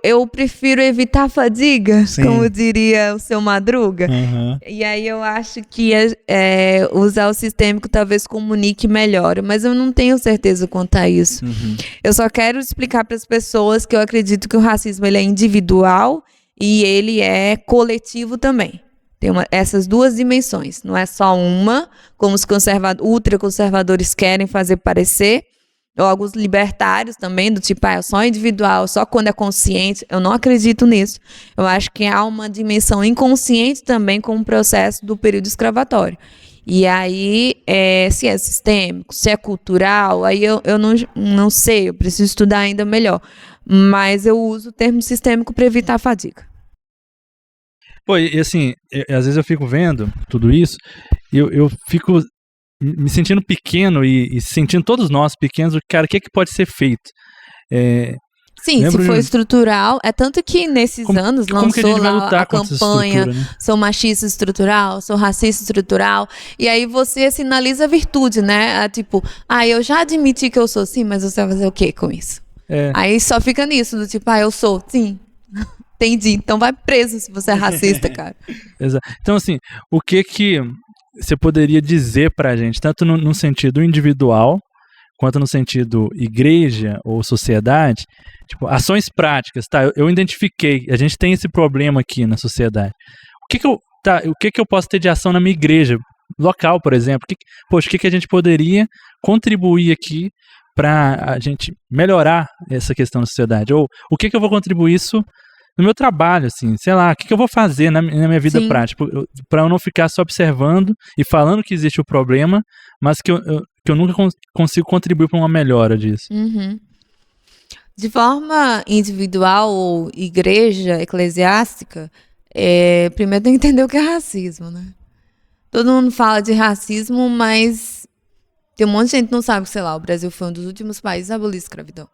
eu prefiro evitar fadiga, sim, como diria o seu Madruga. Uhum. E aí eu acho que usar o sistêmico talvez comunique melhor, mas eu não tenho certeza quanto a isso. Uhum. Eu só quero explicar para as pessoas que eu acredito que o racismo ele é individual e ele é coletivo também. Tem essas duas dimensões, não é só uma, como os ultraconservadores querem fazer parecer, ou alguns libertários também, do tipo, é só individual, só quando é consciente. Eu não acredito nisso. Eu acho que há uma dimensão inconsciente também com o processo do período escravatório. E aí, se é sistêmico, se é cultural, aí eu não sei, eu preciso estudar ainda melhor. Mas eu uso o termo sistêmico para evitar a fadiga. Pô, e assim, às vezes eu fico vendo tudo isso, eu fico me sentindo pequeno e sentindo todos nós pequenos, cara, o que pode ser feito? Sim, se for estrutural, tanto que nesses anos lançou lá a campanha, né? Sou machista estrutural, sou racista estrutural, e aí você sinaliza a virtude, né? Tipo, eu já admiti que eu sou, sim, mas você vai fazer o quê com isso? Aí só fica nisso, do tipo, eu sou, sim. Entendi, então vai preso se você é racista, cara. Exato. Então, assim, o que você poderia dizer pra gente, tanto no sentido individual, quanto no sentido igreja ou sociedade, tipo, ações práticas, tá? Eu identifiquei, a gente tem esse problema aqui na sociedade. O que eu posso ter de ação na minha igreja local, por exemplo? O que a gente poderia contribuir aqui para a gente melhorar essa questão na sociedade? Ou o que eu vou contribuir isso no meu trabalho, assim, sei lá, o que eu vou fazer na minha vida prática, para eu não ficar só observando e falando que existe o problema, mas que eu nunca consigo contribuir para uma melhora disso. Uhum. De forma individual ou igreja eclesiástica, primeiro tem que entender o que é racismo, né? Todo mundo fala de racismo, mas tem um monte de gente que não sabe que, sei lá, o Brasil foi um dos últimos países a abolir a escravidão,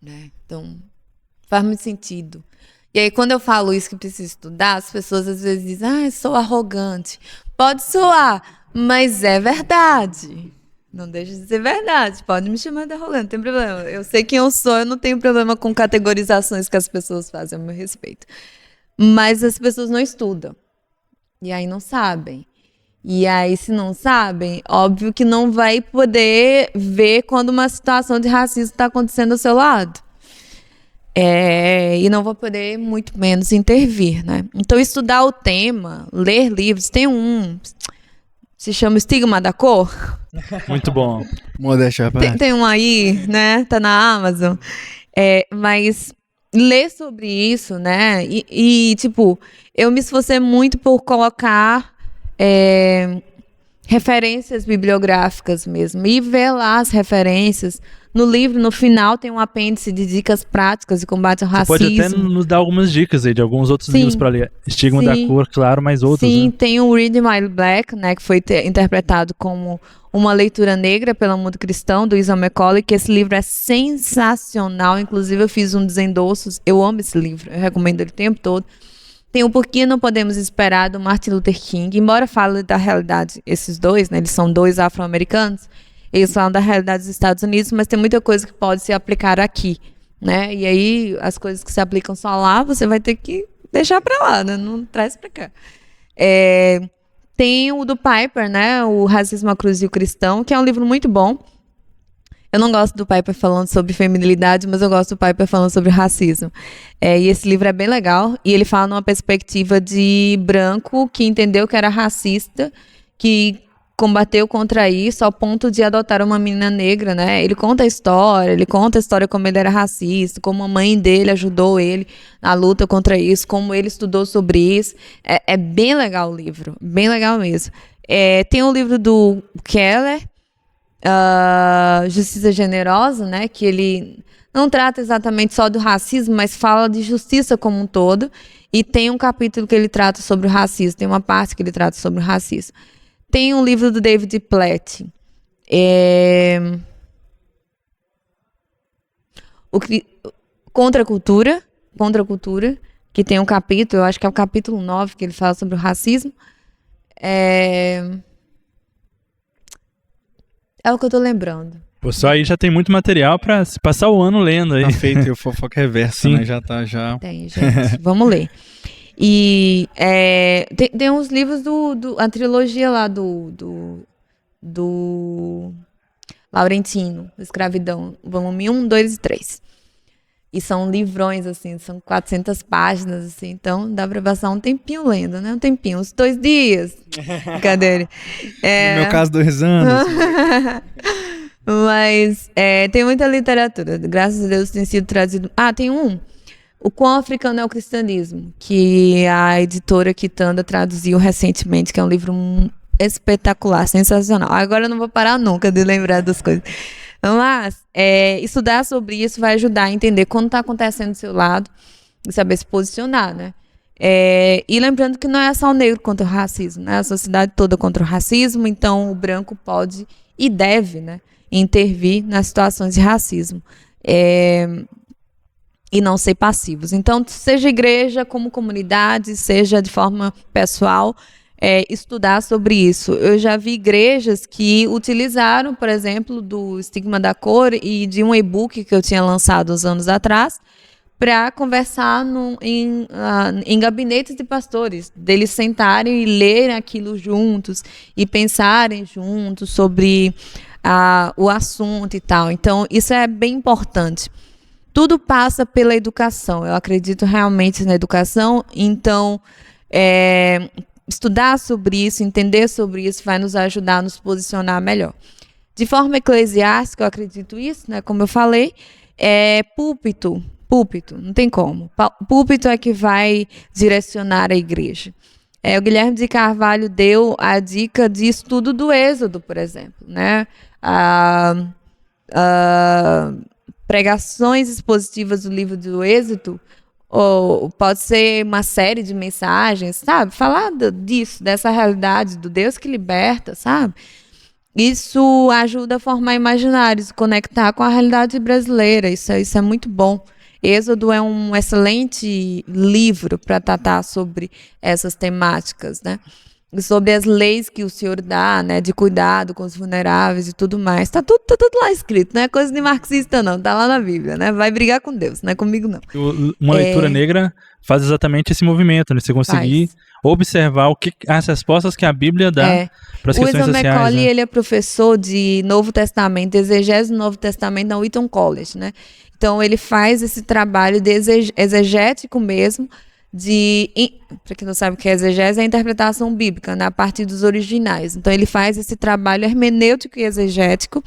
né? Então, faz muito sentido. E aí, quando eu falo isso que precisa estudar, as pessoas às vezes dizem, sou arrogante. Pode soar, mas é verdade. Não deixa de ser verdade. Pode me chamar de arrogante, não tem problema. Eu sei quem eu sou, eu não tenho problema com categorizações que as pessoas fazem a meu respeito. Mas as pessoas não estudam. E aí não sabem. E aí, se não sabem, óbvio que não vai poder ver quando uma situação de racismo está acontecendo ao seu lado. E não vou poder, muito menos, intervir, né? Então, estudar o tema, ler livros, tem se chama Estigma da Cor. Muito bom. Modéstia à parte. Tem um aí, né? Tá na Amazon. Mas ler sobre isso, né? Tipo, eu me esforcei muito por colocar referências bibliográficas mesmo. E ver lá as referências. No livro, no final, tem um apêndice de dicas práticas de combate ao racismo. Pode até nos dar algumas dicas aí de alguns outros livros para ler. Estigma da Cor, claro, mas outros. Sim, né? Tem o Read My Black, né, que foi interpretado como uma leitura negra pelo mundo cristão, do Isa McCauley, que esse livro é sensacional. Inclusive, eu fiz um desendossos. Eu amo esse livro, eu recomendo ele o tempo todo. Tem o Por que Não Podemos Esperar, do Martin Luther King. Embora fale da realidade, esses dois, né, eles são dois afro-americanos, eles falam da realidade dos Estados Unidos, mas tem muita coisa que pode se aplicar aqui, né? E aí, as coisas que se aplicam só lá, você vai ter que deixar pra lá, né? Não traz pra cá. Tem o do Piper, né? O Racismo, a Cruz e o Cristão, que é um livro muito bom. Eu não gosto do Piper falando sobre feminilidade, mas eu gosto do Piper falando sobre racismo. E esse livro é bem legal. E ele fala numa perspectiva de branco que entendeu que era racista, que combateu contra isso ao ponto de adotar uma menina negra, né? Ele conta a história como ele era racista, como a mãe dele ajudou ele na luta contra isso, como ele estudou sobre isso. É bem legal o livro, bem legal mesmo. Tem o livro do Keller, Justiça Generosa, né? Que ele não trata exatamente só do racismo, mas fala de justiça como um todo. E tem um capítulo que ele trata sobre o racismo, tem uma parte que ele trata sobre o racismo. Tem um livro do David Platt, Contra a Cultura, que tem um capítulo, eu acho que é o capítulo 9, que ele fala sobre o racismo. É o que eu tô lembrando. Pô, só aí já tem muito material pra se passar o ano lendo aí. Tá feito o fofoca reversa, né? Já tá, já... Tem, gente. Vamos ler. E tem uns livros a trilogia lá do Laurentino, Escravidão, volume 1, 2 e 3. E são livrões, assim, são 400 páginas, assim, então dá pra passar um tempinho lendo, né? Um tempinho, uns 2 dias. Brincadeira. No meu caso, 2 anos. Mas tem muita literatura, graças a Deus tem sido trazido... tem O Quão Africano é o Cristianismo, que a editora Quitanda traduziu recentemente, que é um livro espetacular, sensacional. Agora eu não vou parar nunca de lembrar das coisas. Mas estudar sobre isso vai ajudar a entender quando está acontecendo do seu lado e saber se posicionar, né? E lembrando que não é só o negro contra o racismo, né? A sociedade toda contra o racismo, então o branco pode e deve, né, intervir nas situações de racismo. E não ser passivos. Então, seja igreja como comunidade, seja de forma pessoal, estudar sobre isso. Eu já vi igrejas que utilizaram, por exemplo, do Estigma da Cor e de um e-book que eu tinha lançado uns anos atrás, para conversar em gabinetes de pastores, deles sentarem e lerem aquilo juntos e pensarem juntos sobre o assunto e tal. Então, isso é bem importante. Tudo passa pela educação. Eu acredito realmente na educação. Então, estudar sobre isso, entender sobre isso, vai nos ajudar a nos posicionar melhor. De forma eclesiástica, eu acredito isso, né? Como eu falei, púlpito, não tem como. Púlpito é que vai direcionar a igreja. O Guilherme de Carvalho deu a dica de estudo do Êxodo, por exemplo, né? Pregações expositivas do livro do Êxodo, ou pode ser uma série de mensagens, sabe? Falar disso, dessa realidade do Deus que liberta, sabe? Isso ajuda a formar imaginários, conectar com a realidade brasileira, isso é muito bom. Êxodo é um excelente livro para tratar sobre essas temáticas, né? Sobre as leis que o Senhor dá, né, de cuidado com os vulneráveis e tudo mais. Tá tudo lá escrito, não é coisa de marxista não, tá lá na Bíblia, né? Vai brigar com Deus, não é comigo não. Uma leitura negra faz exatamente esse movimento, né? Você conseguir observar as respostas que a Bíblia dá para as questões sociais. O Wilson McCauley, né? ele é professor de Novo Testamento, exegese do Novo Testamento na Wheaton College, né? Então ele faz esse trabalho de exegético mesmo, para quem não sabe o que é exegese, é a interpretação bíblica, né, a partir dos originais. Então ele faz esse trabalho hermenêutico e exegético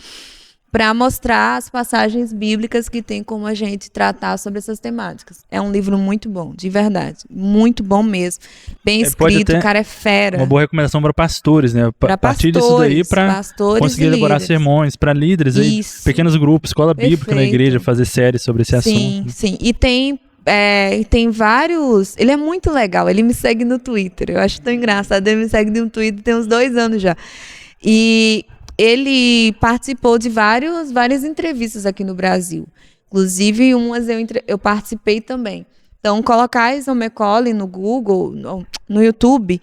para mostrar as passagens bíblicas que tem como a gente tratar sobre essas temáticas. É um livro muito bom, de verdade, muito bom mesmo, bem escrito, o cara é fera. Uma boa recomendação para pastores, né? A partir disso daí, para conseguir elaborar sermões, para líderes, aí, pequenos grupos, escola bíblica na igreja, fazer séries sobre esse assunto. Sim, e tem vários. Ele é muito legal. Ele me segue no Twitter. Eu acho tão engraçado. Ele me segue no Twitter tem uns 2 anos já. E ele participou de várias entrevistas aqui no Brasil. Inclusive, umas eu participei também. Então, colocar Wilson McCauley no Google, no YouTube,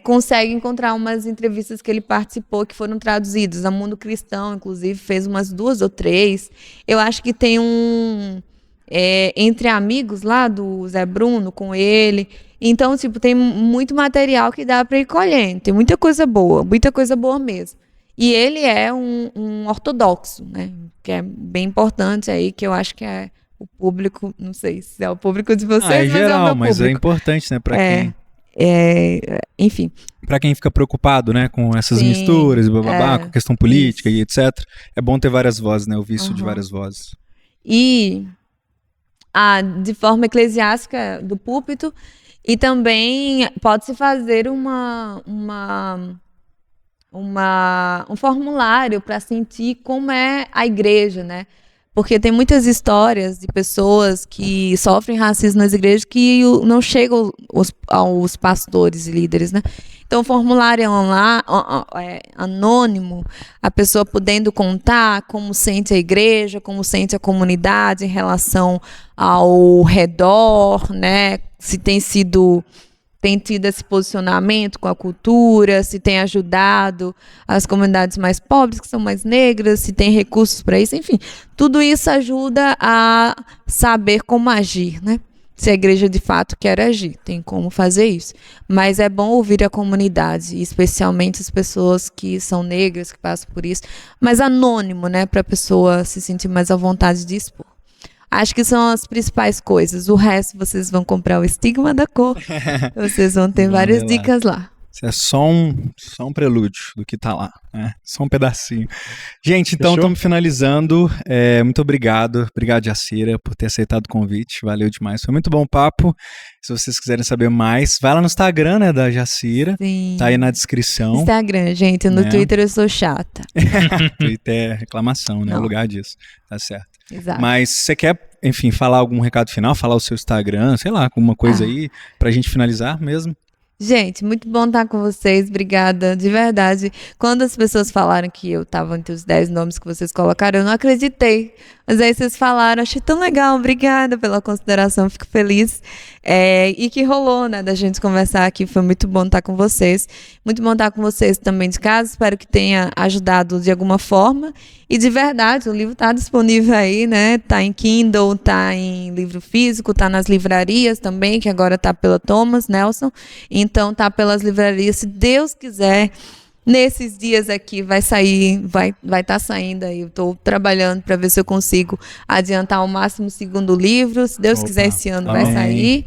consegue encontrar umas entrevistas que ele participou que foram traduzidas. A Mundo Cristão, inclusive, fez umas 2 ou 3. Eu acho que tem Entre Amigos lá do Zé Bruno com ele. Então, tem muito material que dá para ir colhendo. Tem muita coisa boa mesmo. E ele é um ortodoxo, né? Que é bem importante aí, que eu acho que é o público, não sei se é o público de vocês, mas geral, é o meu mas público. É importante, né, para quem... enfim. Para quem fica preocupado, né, com essas misturas, com questão política e etc. É bom ter várias vozes, né? Ouvir isso de várias vozes. E de forma eclesiástica do púlpito, e também pode-se fazer um formulário para sentir como é a igreja, né? Porque tem muitas histórias de pessoas que sofrem racismo nas igrejas que não chegam aos pastores e líderes, né? Então, o formulário anônimo, a pessoa podendo contar como sente a igreja, como sente a comunidade em relação ao redor, né? Se tem tido esse posicionamento com a cultura, se tem ajudado as comunidades mais pobres, que são mais negras, se tem recursos para isso, enfim. Tudo isso ajuda a saber como agir, né? Se a igreja de fato quer agir, tem como fazer isso. Mas é bom ouvir a comunidade, especialmente as pessoas que são negras, que passam por isso, mas anônimo, né? Para a pessoa se sentir mais à vontade de expor. Acho que são as principais coisas. O resto vocês vão comprar o Estigma da Cor. Vocês vão ter várias dicas lá. Isso é só um prelúdio do que tá lá, né? Só um pedacinho. Gente, então estamos finalizando. Muito obrigado. Obrigado, Jacira, por ter aceitado o convite. Valeu demais. Foi muito bom o papo. Se vocês quiserem saber mais, vai lá no Instagram, né, da Jacira. Sim. Tá aí na descrição. Instagram, gente. No Twitter eu sou chata. Twitter é reclamação, né? É o lugar disso. Tá certo. Exato. Mas se você quer, enfim, falar algum recado final, falar o seu Instagram, sei lá, alguma coisa aí, pra gente finalizar mesmo? Gente, muito bom estar com vocês, obrigada, de verdade. Quando as pessoas falaram que eu estava entre os 10 nomes que vocês colocaram, eu não acreditei. Mas aí vocês falaram, achei tão legal, obrigada pela consideração, fico feliz. E que rolou, né, da gente conversar aqui, foi muito bom estar com vocês. Muito bom estar com vocês também de casa, espero que tenha ajudado de alguma forma. E de verdade, o livro está disponível aí, né, tá em Kindle, tá em livro físico, tá nas livrarias também, que agora tá pela Thomas Nelson. Então tá pelas livrarias, se Deus quiser. Nesses dias aqui vai estar saindo aí. Eu estou trabalhando para ver se eu consigo adiantar ao máximo o segundo livro. Se Deus quiser, esse ano vai sair.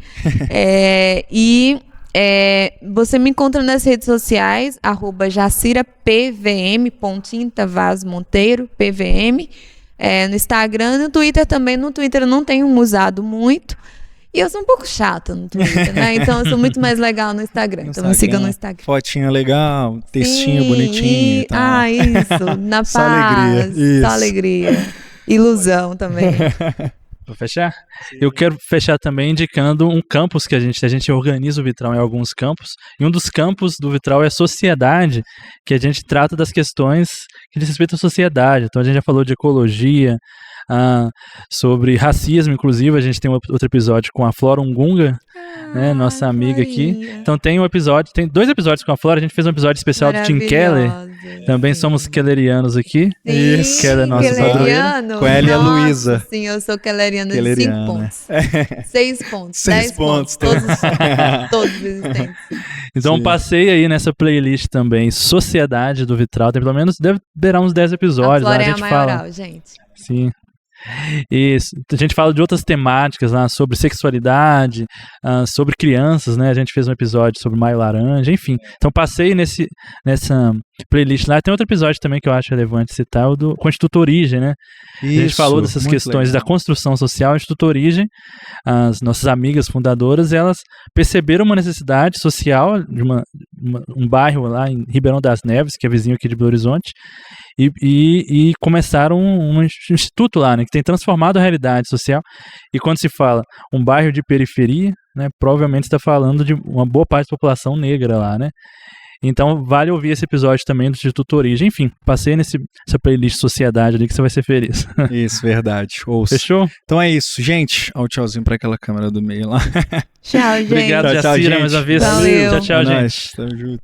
Você me encontra nas redes sociais, @JaciraPVM, _Tavaz_Monteiro, PVM. No Instagram, no Twitter também. No Twitter eu não tenho usado muito. E eu sou um pouco chata no Twitter, né? Então eu sou muito mais legal no Instagram. Então me sigam no Instagram. Fotinha legal, textinho bonitinho e tal. Isso. Na paz. Só alegria. Isso. Só alegria. Ilusão também. Vou fechar? Eu quero fechar também indicando um campus que a gente organiza o Vitral em alguns campos, e um dos campos do Vitral é a sociedade, que a gente trata das questões que diz respeito à sociedade. Então a gente já falou de ecologia, sobre racismo, inclusive. A gente tem outro episódio com a Flora Ungunga, né, nossa amiga aqui. Então tem 2 episódios com a Flora. A gente fez um episódio especial do Tim Keller. Também somos kellerianos aqui. Sim, Isso. Keller, nosso kelleriano. Com ela e a Nossa, Luísa. Sim, eu sou kelleriana de Kelleriana. 5 pontos. 6 pontos. 6 10 pontos. Todos existentes. Então Sim. passei aí nessa playlist também, Sociedade do Vitral. Tem pelo menos, deve beirar uns 10 episódios. A Lá Flora a é a gente fala. maioral, gente. Sim. E a gente fala de outras temáticas lá, sobre sexualidade, sobre crianças, né? A gente fez um episódio sobre Maio Laranja, enfim. Então passei nessa playlist lá. Tem outro episódio também que eu acho relevante citar, o do Instituto Origem, né? A gente falou dessas questões da construção social. O Instituto Origem, as nossas amigas fundadoras, elas perceberam uma necessidade social de um bairro lá em Ribeirão das Neves, que é vizinho aqui de Belo Horizonte, e começaram um instituto lá, né, que tem transformado a realidade social. E quando se fala um bairro de periferia, né, provavelmente está falando de uma boa parte da população negra lá, né? Então vale ouvir esse episódio também do Instituto Origem. Enfim, passei nessa playlist Sociedade ali que você vai ser feliz. Isso, verdade. Ouça. Fechou? Então é isso, gente. Olha o tchauzinho pra aquela câmera do meio lá. Tchau, gente. Obrigado, Tchau, Jacira, gente. mais uma vez. Valeu. Tchau, É gente. nóis. Tamo junto.